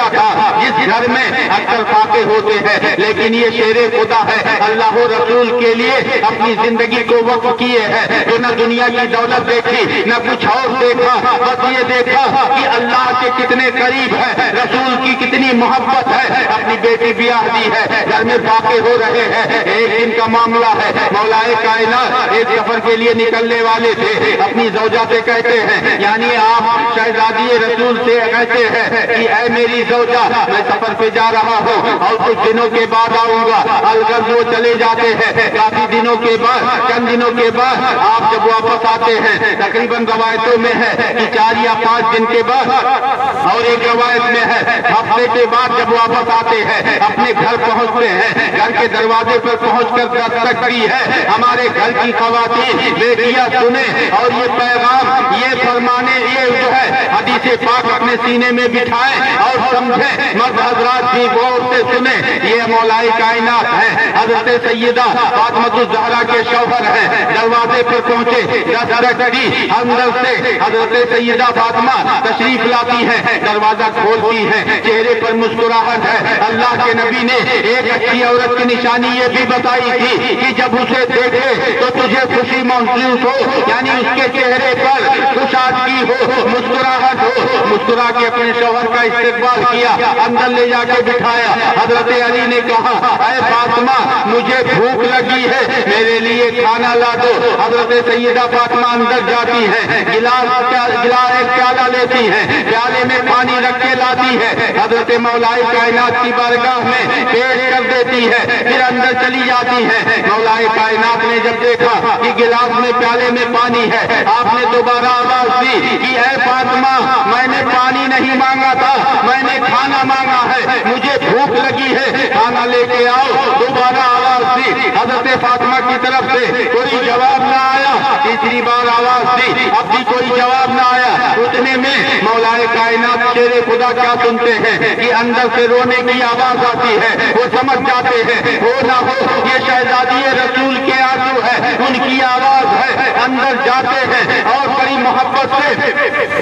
تھا، جس گھر میں اکثر فاقے ہوتے ہیں. لیکن یہ شیر خدا ہے، اللہ و رسول کے لیے اپنی زندگی کو وقف کیے ہیں. تو نہ دنیا کی دولت دیکھی نہ کچھ اور دیکھا، بس یہ دیکھا کہ اللہ کے کتنے قریب ہے، رسول کی کتنی محبت ہے. اپنی بیٹی بیاہ دی ہے، گھر میں فاقے ہو رہے ہیں. ایک دن کا معاملہ ہے، مولائے کائنات ایک سفر کے لیے نکلنے والے تھے. اپنی زوجہ سے کہتے ہیں، یعنی آپ شہزادی رسول سے کہتے ہیں کہ اے میری زوجہ، میں سفر پہ جا رہا ہوں اور کچھ دنوں کے بعد آؤں گا. الغرض وہ چلے جاتے ہیں. کافی دنوں کے بعد، چند دنوں کے بعد آپ جب واپس آتے ہیں، تقریباً روایتوں میں ہے کہ 4 یا 5 دن کے بعد، اور ایک روایت میں ہے ہفتے کے بعد جب واپس آتے ہیں، اپنے گھر پہنچتے ہیں. گھر کے دروازے پر پہنچ کر دستک دی ہے. ہمارے گھر کی خواتین بیٹیاں سنیں اور یہ پیغام، یہ فرمانے، یہ جو ہے حدیث پاک اپنے سینے میں بٹھائیں اور سمجھیں. مرد حضرات بھی غور سے سنیں. یہ مولائے کائنات ہیں، حضرت سیدہ فاطمہ الزہرا کے شوہر ہیں. دروازے پر پہنچے، دستک دی، اندر سے حضرت سیدہ فاطمہ تشریف لاتی ہیں. دروازہ کھولتی ہیں، چہرے پر مسکراہٹ ہے. اللہ کے نبی نے ایک اچھی عورت کی نشانی یہ بھی بتائی تھی کہ جب اسے دیکھے تو تجھے خوشی محسوس ہو، یعنی اس کے چہرے پر خوشادگی ہو، مسکراہٹ ہو. مسکرا کے اپنے شوہر کا استقبال کیا، اندر لے جا کے بٹھایا. حضرت علی نے کہا اے فاطمہ مجھے بھوک لگی ہے، میرے لیے کھانا لا دو. حضرت سیدہ فاطمہ اندر جاتی ہیں، ایک پیالہ لیتی ہیں، پیالے میں پانی رکھ کے لاتی ہے. حضرت مولائے کائنات کی بارگاہ میں پیش کر دیتی ہے، پھر اندر چلی جاتی ہے. مولائے کائنات نے جب دیکھا کہ گلاس میں پیالے میں پانی ہے، آپ نے دوبارہ آواز دی کہ اے فاطمہ میں نے پانی نہیں مانگا تھا، میں نے کھانا مانگا ہے، مجھے بھوک لگی ہے، کھانا لے کے آؤ. دوبارہ آواز دی، حضرت فاطمہ کی طرف سے کوئی جواب نہ آیا. تیسری بار آواز دی، اب بھی کوئی جواب نہ آیا. اتنے میں مولائے کائنات شیر خدا کیا سنتے ہیں کہ اندر سے رونے کی آواز آتی ہے. وہ سمجھ جاتے ہیں ہو نہ ہو یہ شہزادی رسول کے آنسو ہے، ان کی آواز ہے. اندر جاتے ہیں اور بڑی محبت سے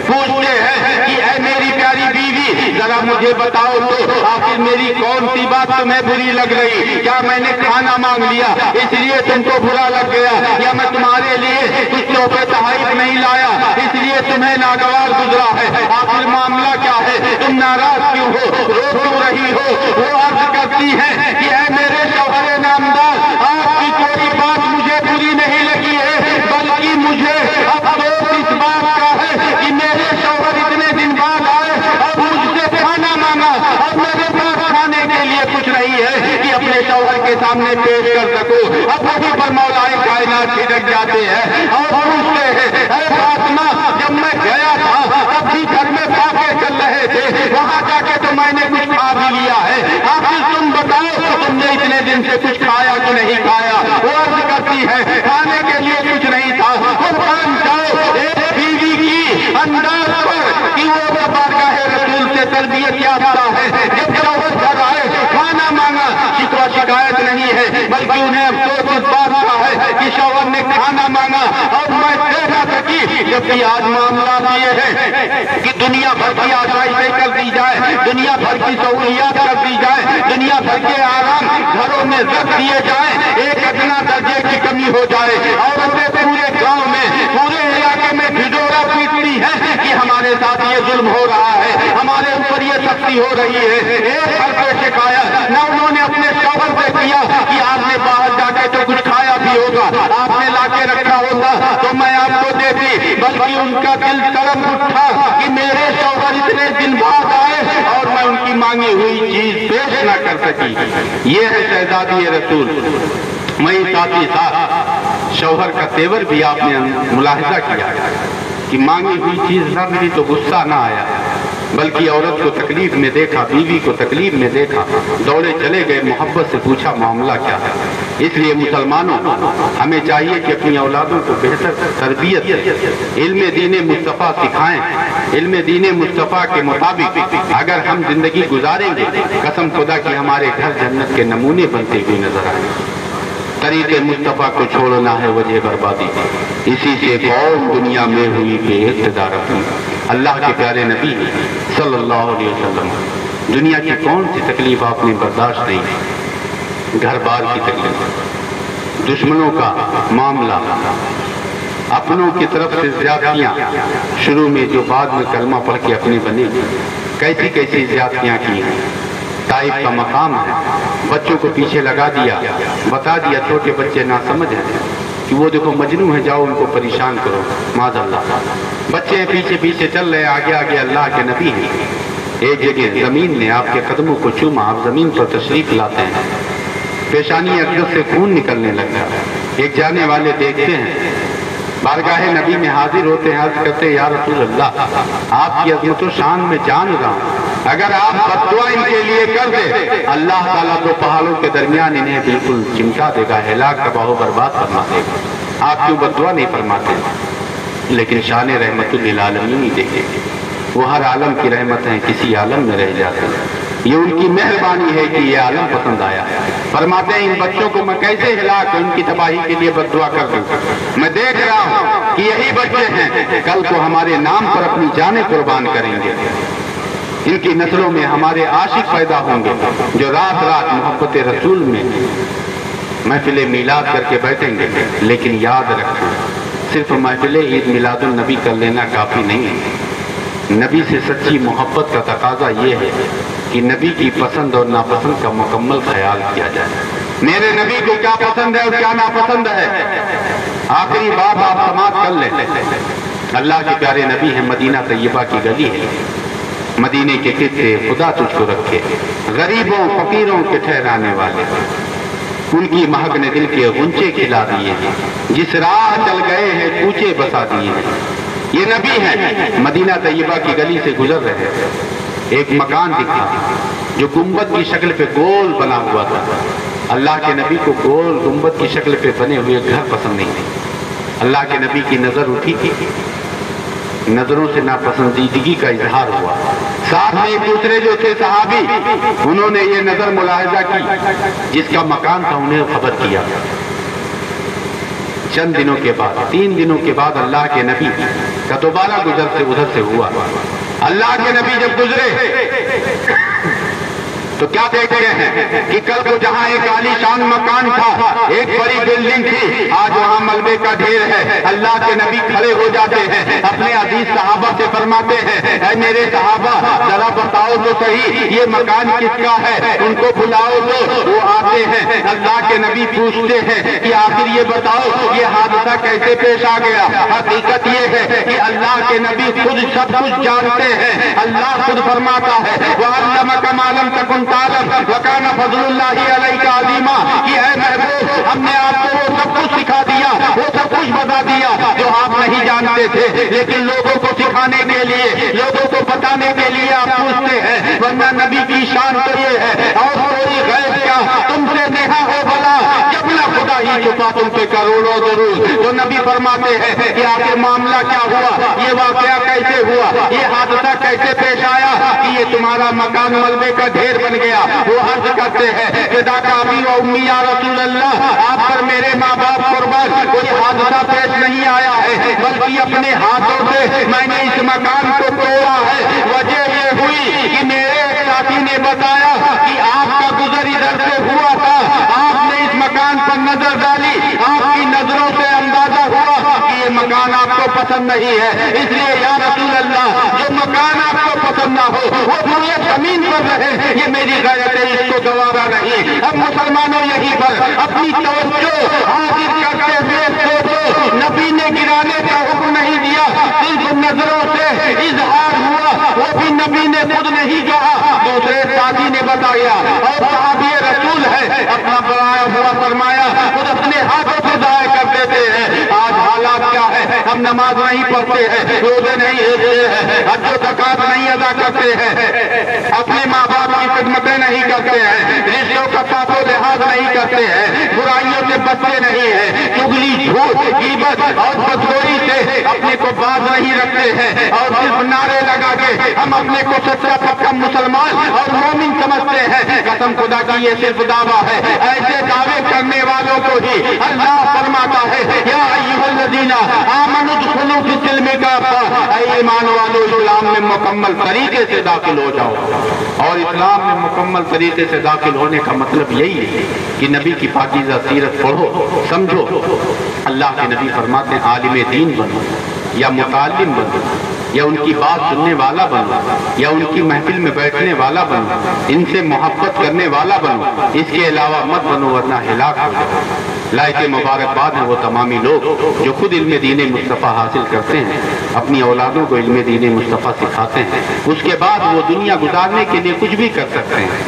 پوچھتے ہیں کہ اے میری پیاری بیوی ذرا مجھے بتاؤ تو آخر میری کون سی بات تمہیں بری لگ رہی؟ کیا میں نے کھانا مانگ لیا اس لیے تم کو برا لگ گیا، یا میں تمہارے لیے کچھ تحفے تحائف نہیں لایا اس لیے تمہیں ناگوار گزرا ہے؟ آخر معاملہ کیا ہے؟ تم ناراض کیوں ہو، رو کیوں رہی ہو؟ وہ عرض کرتی ہے کہ اے میرے شوہر نامدار، آپ کی کوئی بات مجھے بری نہیں لگی ہے، بلکہ مجھے افسوس اس بات کا ہے کہ میرے شوہر اتنے دن بعد آئے اور مجھ سے کھانا مانگا، اب میرے پاس کھانے کے لیے کچھ نہیں ہے کہ اپنے شوہر کے سامنے پیش کر سکوں. اب وہیں پر مولائے کائنات کھٹک جاتے ہیں اور پوچھتے ہیں اے فاطمہ جب میں گیا تھی، جبکہ آج معاملات یہ ہیں کہ دنیا بھر کی آسائشیں کر دی جائے، دنیا بھر کی سہولیات کر دی جائے، دنیا بھر کے آرام گھروں میں ضبط دیے جائیں، ایک ادنا درجے کی کمی ہو جائے، عورتیں پورے گاؤں میں پورے علاقے میں ڈھڈورا پیٹتی ہیں کہ ہمارے ساتھ یہ ظلم ہو رہا ہے، ہمارے اوپر یہ سختی ہو رہی ہے۔ ایک گھر پہ شکایت نہ انہوں نے اپنے شوہر سے کیا کہ آپ نے باہر جا کے تو کچھ کھایا بھی ہوگا، آپ نے لا کے رکھا ہوگا تو میں آپ کو دیتی، بلکہ ان کا دل تڑپ اٹھا کہ میرے شوہر اتنے دن بعد آئے اور میں ان کی مانگی ہوئی چیز پیش نہ کر سکی۔ یہ ہے شہزادی رسول۔ وہیں ساتھ ہی ساتھ شوہر کا تیور بھی آپ نے ملاحظہ کیا کہ مانگی ہوئی چیز نہ ملی تو غصہ نہ آیا، بلکہ عورت کو تکلیف میں دیکھا، بیوی کو تکلیف میں دیکھا، دوڑے چلے گئے، محبت سے پوچھا معاملہ کیا ہے۔ اس لیے مسلمانوں ہمیں چاہیے کہ اپنی اولادوں کو بہتر تربیت علم دین مصطفیٰ سکھائیں۔ علم دین مصطفیٰ کے مطابق اگر ہم زندگی گزاریں گے، قسم خدا کہ ہمارے گھر جنت کے نمونے بنتے ہوئے نظر آئیں گے۔ طریق مصطفیٰ کو چھوڑنا ہے وجہ بربادی، اسی سے قوم دنیا میں ہوئی بے اقتدار اپنی۔ اللہ کے پیارے نبی صلی اللہ علیہ وسلم، دنیا کی کون سی تکلیف آپ نے برداشت نہیں؟ گھر بار کی تکلیف، دشمنوں کا معاملہ، اپنوں کی طرف سے زیادتیاں، شروع میں جو بعد میں کلمہ پڑھ کے اپنے بنے، کیسی کیسی زیادتیاں کی ہیں۔ طائف کا مقام ہے، بچوں کو پیچھے لگا دیا، بتا دیا چھوٹے بچے نہ سمجھ ہیں کہ وہ دیکھو مجنوں ہے، جاؤ ان کو پریشان کرو، معاذ اللہ۔ بچے پیچھے پیچھے چل رہے، آگے آگے اللہ کے نبی ہیں۔ ایک جگہ زمین نے آپ کے قدموں کو چوما، آپ زمین پر تشریف لاتے ہیں، پیشانی اقدس سے خون نکلنے لگا۔ ایک جانے والے دیکھتے ہیں، بارگاہ نبی میں حاضر ہوتے ہیں، عرض کرتے یا رسول اللہ، آپ کی عظمت و شان میں جان رہا ہوں، اگر آپ بددعا ان کے لیے کر دے، اللہ تعالیٰ تو پہاڑوں کے درمیان انہیں بالکل چمٹا دے گا، ہلاک تباہ و برباد فرما دے گا۔ آپ کیوں بددعا نہیں فرماتے؟ لیکن شان رحمت للعالمین ہی دیکھیں، وہ ہر عالم کی رحمت ہیں، کسی عالم میں رہ جاتے ہیں۔ یہ ان کی مہربانی ہے کہ یہ عالم پسند آیا۔ فرماتے ہیں ان بچوں کو میں کیسے ہلاک ان کی تباہی کے لیے بددعا کر دوں؟ میں دیکھ رہا ہوں کہ یہی بچے ہیں کل کو ہمارے نام پر اپنی جانیں قربان کریں گے۔ ان کی نسلوں میں ہمارے عاشق پیدا ہوں گے جو رات رات محبت رسول میں محفل میلاد کر کے بیٹھیں گے۔ لیکن یاد رکھیں، صرف محفل عید میلاد النبی کر لینا کافی نہیں ہے۔ نبی سے سچی محبت کا تقاضا یہ ہے کہ نبی کی پسند اور ناپسند کا مکمل خیال کیا جائے۔ میرے نبی کو کیا پسند ہے اور کیا ناپسند ہے، آخری بات آپ سماعت کر لیں۔ اللہ کے پیارے نبی ہیں، مدینہ طیبہ کی گلی ہے، مدینے کے قصے خدا تجھ کو رکھے، غریبوں فقیروں کے ٹھہرانے والے، ان کی مہک نے دل کے غنچے کھلا دیے ہیں، جس راہ چل گئے ہیں کوچے بسا دیے ہیں۔ یہ نبی ہیں، مدینہ طیبہ کی گلی سے گزر رہے، ایک مکان دکھا جو گنبد کی شکل پہ گول بنا ہوا تھا۔ اللہ کے نبی کو گول گنبد کی شکل پہ بنے ہوئے گھر پسند نہیں تھے۔ اللہ کے نبی کی نظر اٹھی تھی، نظروں سے ناپسندیدگی کا اظہار ہوا۔ ساتھ میں ایک دوسرے جو تھے صحابی، انہوں نے یہ نظر ملاحظہ کی، جس کا مکان تھا انہیں خبر کیا۔ چند دنوں کے بعد، 3 دنوں کے بعد اللہ کے نبی کا دوبارہ گزر سے ادھر سے ہوا۔ اللہ کے نبی جب گزرے تو کیا دیکھتے ہیں کہ کل کو جہاں ایک عالی شان مکان تھا، ایک بڑی بلڈنگ تھی، آج وہاں ملبے کا ڈھیر ہے۔ اللہ کے نبی کھڑے ہو جاتے ہیں، اپنے عزیز صحابہ سے فرماتے ہیں، اے میرے صحابہ ذرا بتاؤ تو صحیح یہ مکان کس کا ہے، ان کو بلاؤ تو وہ آتے ہیں۔ اللہ کے نبی پوچھتے ہیں کہ آخر یہ بتاؤ یہ حادثہ کیسے پیش آ گیا۔ حقیقت یہ ہے کہ اللہ کے نبی خود سب کچھ جانتے ہیں۔ اللہ خود فرماتا ہے وَعَلَّمَكَ مَا لَمْ تَكُنْ تعلم وَكَانَ فَضْلُ اللَّهِ عَلَيْكَ عَظِيمًا، کہ اے محبوب ہم نے آپ کو وہ سب کچھ سکھا دیا، وہ سب کچھ بتا دیا جو آپ نہیں جانتے تھے، لیکن لوگوں کو سکھانے کے لیے، لوگوں کو بتانے کے لیے آپ پوچھتے ہیں، ورنہ نبی کی شان تو یہ ہے اور کوئی غیب کیا تم سے نہا ہو بھلا، جب نہ خدا ہی چھپا تم سے کروڑوں ضرور۔ تو نبی فرماتے ہیں کہ آخر معاملہ کیا ہوا، یہ واقعہ کیسے ہوا، یہ حادثہ کیسے پیش آیا کہ یہ تمہارا مکان ملبے کا ڈھیر بن گیا۔ وہ عرض کرتے ہیں کہ دادا ابی و امی یا رسول اللہ، آپ پر میرے ماں باپ قربان کوئی حادثہ پیش نہیں آیا ہے، بلکہ بلکہ اپنے ہاتھوں سے میں نے اس مکان کو توڑا ہے۔ وجہ یہ ہوئی کہ میرے ایک ساتھی نے بتایا کہ آپ کا گزر ادھر سے ہوا تھا، آپ نے اس مکان پر نظر ڈالی، آپ کی نظروں سے اندازہ ہوا کہ یہ مکان آپ کو پسند نہیں ہے، اس لیے یا رسول اللہ جو مکان آپ کو پسند نہ ہو وہ پورے زمین پر رہے، یہ میری غیرت ہے، اس کو گوارا نہیں۔ اب مسلمانوں یہیں پر اپنی توجہ حاضر کرتے ہوئے سوچو، نبی نے گرانے کا حکم نہیں دیا، صرف نظروں سے اظہار ہوا، وہ بھی نبی نے خود نہیں کہا، دوسرے ساتھی نے بتایا، اور صحابی رسول ہے، اپنا بنایا ہوا فرمایا خود اپنے ہاتھوں سے ضائع کر دیتے ہیں۔ آج حالات کیا ہے؟ ہم نماز نہیں پڑھتے ہیں، روزے نہیں دیتے ہیں، حج و زکات نہیں ادا کرتے ہیں، اپنے ماں باپ کی خدمتیں نہیں کرتے ہیں، رشتوں کا صاف و لحاظ نہیں کرتے ہیں، برائیوں سے بچتے نہیں ہیں، چغلی جھوٹ غیبت اور بدگوئی سے اپنے کو باز نہیں رکھتے ہیں، اور صرف نعرے لگا کے ہم اپنے کو سچا پکا مسلمان اور مومن سمجھتے ہیں۔ قسم خدا کی یہ صرف دعویٰ ہے، ایسے دعوے کرنے والوں کو ہی اللہ فرماتا ہے یا ایھا الذین آمنوا ادخلوا فی السلم کافۃ، اے ایمان والو اسلام میں مکمل طریقے سے داخل ہو جاؤ۔ اور اسلام میں مکمل طریقے سے داخل ہونے کا مطلب یہی ہے کہ نبی کی پاکیزہ سیرت پڑھو، سمجھو۔ اللہ کے نبی فرماتے ہیں عالم دین بنو یا متعلم بنو یا ان کی بات سننے والا بنو یا ان کی محفل میں بیٹھنے والا بنو، ان سے محبت کرنے والا بنو، اس کے علاوہ مت بنو ورنہ ہلاک ہو جاؤ۔ لائق مبارکباد ہیں وہ تمامی لوگ جو خود علم دین مصطفیٰ حاصل کرتے ہیں، اپنی اولادوں کو علم دین مصطفیٰ سکھاتے ہیں، اس کے بعد وہ دنیا گزارنے کے لیے کچھ بھی کر سکتے ہیں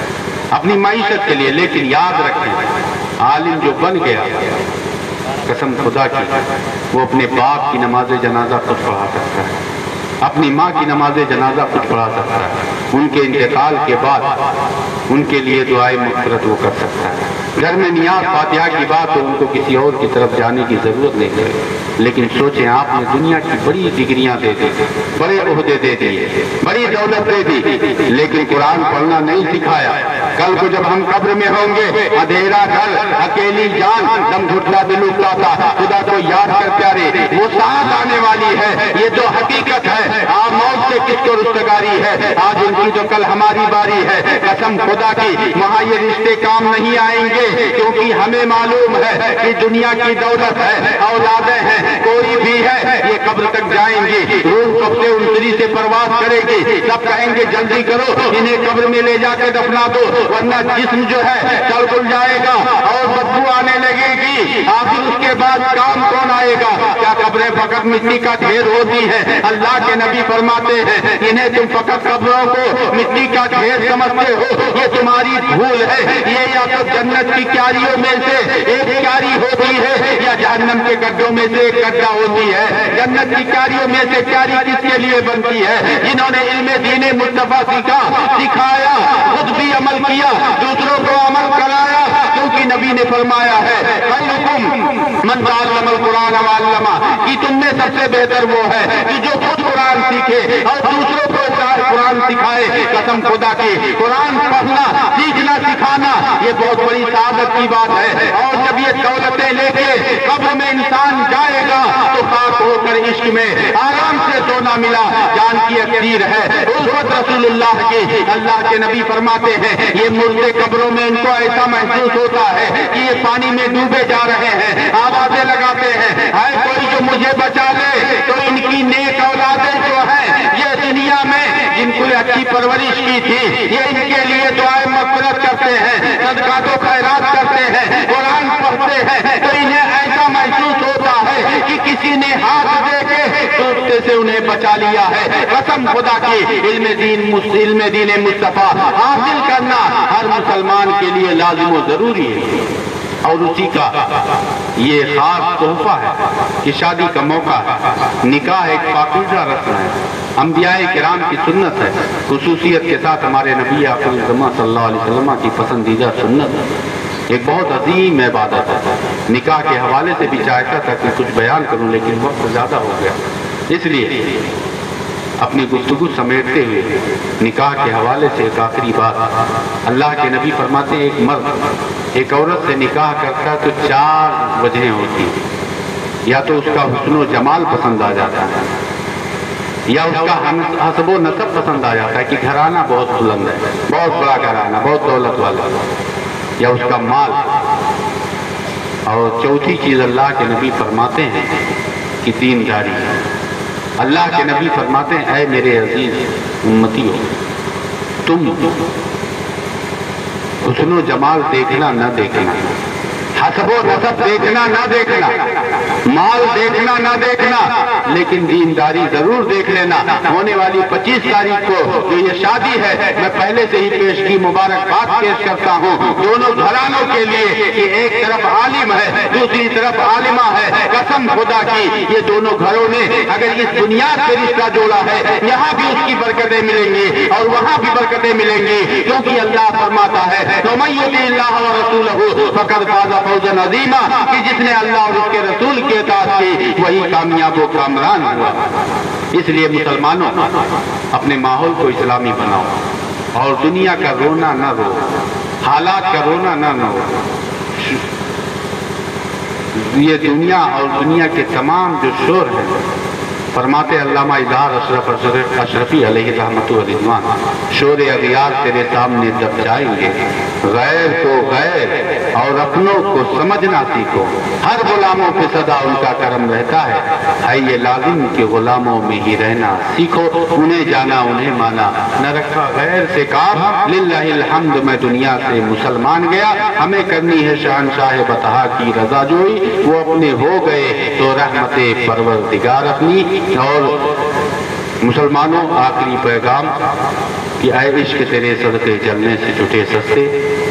اپنی معیشت کے لیے، لیکن یاد رکھیں عالم جو بن گیا قسم خدا کی وہ اپنے باپ کی نماز جنازہ خود پڑھا سکتا ہے، اپنی ماں کی نماز جنازہ خود پڑھا سکتا ہے، ان کے انتقال کے بعد ان کے لیے دعائے مغفرت وہ کر سکتا ہے۔ گھر میں نیاز فاتحہ کی بات تو ان کو کسی اور کی طرف جانے کی ضرورت نہیں ہے۔ لیکن سوچیں آپ نے دنیا کی بڑی ڈگریاں دے دی، بڑے عہدے دے دیے، بڑی دولت دے دی، لیکن قرآن پڑھنا نہیں سکھایا۔ کل کو جب ہم قبر میں ہوں گے، اندھیرا گھر، اکیلی جان، دم گھٹنا دل اٹھتا تھا، خدا کو یاد کر پیارے، وہ ساتھ آنے والی ہے، یہ تو حقیقت ہے۔ آپ موت سے کس کو رستگاری ہے؟ آج ان کی تو کل ہماری باری ہے۔ قسم خدا کی وہاں یہ رشتے کام نہیں آئیں گے، کیونکہ ہمیں معلوم ہے کہ دنیا کی دولت ہے، اولادیں ہیں، کوئی بھی ہے، یہ قبر تک جائیں گی، روح کب سے انسری سے پرواز کرے گی، سب کہیں گے جلدی کرو انہیں قبر میں لے جا کے دفنا دو، ورنہ جسم جو ہے چل بل جائے گا اور بدبو آنے لگے گی۔ آخر اس کے بعد کام کون آئے گا؟ کیا قبریں فقط مٹی کا ڈھیر ہوتی ہے؟ اللہ کے نبی فرماتے ہیں انہیں تم فقط قبروں کو مٹی کا ڈھیر سمجھتے ہو، یہ تمہاری بھول ہے، یہ یا تو جنت کی کیاریوں میں سے ایک کیاری ہوتی ہے یا جہنم کے گڈھوں میں سے ایک گڈھا ہوتی ہے۔ جنت کی کیاریوں میں سے کیاری کس کے لیے بنتی ہے؟ جنہوں نے علم دین مصطفیٰ سیکھا، سکھایا، خود بھی عمل کیا، دوسروں کو عمل کرایا، کیونکہ نبی نے فرمایا ہے خیرکم من تعلم القرآن وعلمہ، کہ تم میں سب سے بہتر وہ ہے کہ جو خود قرآن سیکھے اور دوسروں کو قرآن سکھائے۔ قسم خدا کی قرآن پڑھنا، سیکھنا، سکھانا یہ بہت بڑی سعادت کی بات ہے۔ اور جب یہ دولتیں لے کے قبر میں انسان جائے گا تو خاک ہو کر عشق میں آرام سے سونا ملا، جان کی اکثیر ہے الفت رسول اللہ کی۔ اللہ کے نبی فرماتے ہیں یہ مردے قبروں میں ان کو ایسا محسوس ہوتا ہے کہ یہ پانی میں ڈوبے جا رہے ہیں، آوازیں لگاتے ہیں ہے کوئی جو مجھے بچا لے۔ تو ان کی نیک اولادیں جو ہیں یہ دنیا میں جن کو اچھی پرورش کی تھی یہ ان کے لیے دعائیں مغفرت کرتے ہیں، صدقات و خیرات کرتے ہیں، قرآن پڑھتے ہیں، تو انہیں ایسا محسوس ہوتا ہے کہ کسی نے ہاتھ دے کے ڈوبتے سے انہیں بچا لیا ہے۔ قسم خدا کی علم دین مصطفیٰ حاصل کرنا ہر مسلمان کے لیے لازم و ضروری ہے، اور اسی کا یہ خاص تحفہ ہے کہ شادی کا موقع ہے، نکاح ایک پاکیزہ رسم ہے، انبیاء کرام کی سنت ہے، خصوصیت کے ساتھ ہمارے نبی آخر الزمان صلی اللہ علیہ وسلم کی پسندیدہ سنت ہے، ایک بہت عظیم عبادت ہے۔ نکاح کے حوالے سے بھی چاہتا تھا کہ کچھ بیان کروں لیکن وقت زیادہ ہو گیا، اس لیے اپنی گفتگو سمیٹتے ہوئے نکاح کے حوالے سے ایک آخری بات۔ اللہ کے نبی فرماتے ہیں ایک مرد ایک عورت سے نکاح کرتا تو 4 وجہیں ہوتی ہیں، یا تو اس کا حسن و جمال پسند آ جاتا ہے، یا اس کا حسب و نسب پسند آ جاتا ہے کہ گھرانہ بہت بلند ہے، بہت بڑا گھرانہ، بہت دولت والا، یا اس کا مال۔ اور چوتھی چیز اللہ کے نبی فرماتے ہیں کہ دینداری۔ اللہ کے نبی فرماتے ہیں اے میرے عزیز امتی ہو، تم حسن و جمال دیکھنا نہ دیکھنا، حسب و نسب دیکھنا نہ دیکھنا، مال دیکھنا نہ دیکھنا، لیکن دینداری ضرور دیکھ لینا۔ ہونے والی 25 تاریخ کو جو یہ شادی ہے، میں پہلے سے ہی پیش کی مبارکباد پیش کرتا ہوں دونوں گھرانوں کے لیے کہ ایک طرف عالم ہے، دوسری طرف عالمہ ہے۔ قسم خدا کی یہ دونوں گھروں نے اگر اس بنیاد سے رشتہ جوڑا ہے، یہاں بھی اس کی برکتیں ملیں گی اور وہاں بھی برکتیں ملیں گی، کیونکہ اللہ فرماتا ہے وَمَن يُطِعِ اللَّهَ وَرَسُولَهُ فَقَدْ فَازَ فَوْزًا عَظِيمًا، کہ جس نے اللہ اور اس کے رسول کی اطاعت کی وہی کامیاب و کامران ہوا۔ اس لیے مسلمانوں اپنے ماحول کو اسلامی بناؤ اور دنیا کا رونا نہ رو، حالات کا رونا نہ رو۔ یہ دنیا اور دنیا کے تمام جو شور ہیں، فرماتے علامہ اظہار اشرفی علیہ رحمت و رضوان، شور اغیار تیرے سامنے دب جائیں گے، غیر کو غیر اور اپنوں کو سمجھنا سیکھو، ہر غلاموں پہ صدا ان کا کرم رہتا ہے یہ لازم کہ غلاموں میں ہی رہنا سیکھو، انہیں جانا انہیں مانا، نہ رکھا غیر سے کام، للہ الحمد میں دنیا سے مسلمان گیا، ہمیں کرنی ہے شہنشاہ بطحا کی رضا جوئی، وہ اپنے ہو گئے تو رحمت پروردگار اپنی۔ اور مسلمانوں آخری پیغام کہ اے عشق تیرے صدقے جلنے سے چھٹے سستے،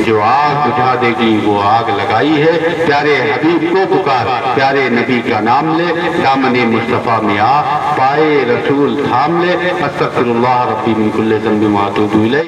جو آگ بجھا دے گی وہ آگ لگائی ہے، پیارے حبیب کو پکار، پیارے نبی کا نام لے، دامن مصطفیٰ میں آ، پائے رسول تھام لے، استغفر اللہ ربی من کل ذنب و اتوب الیہ۔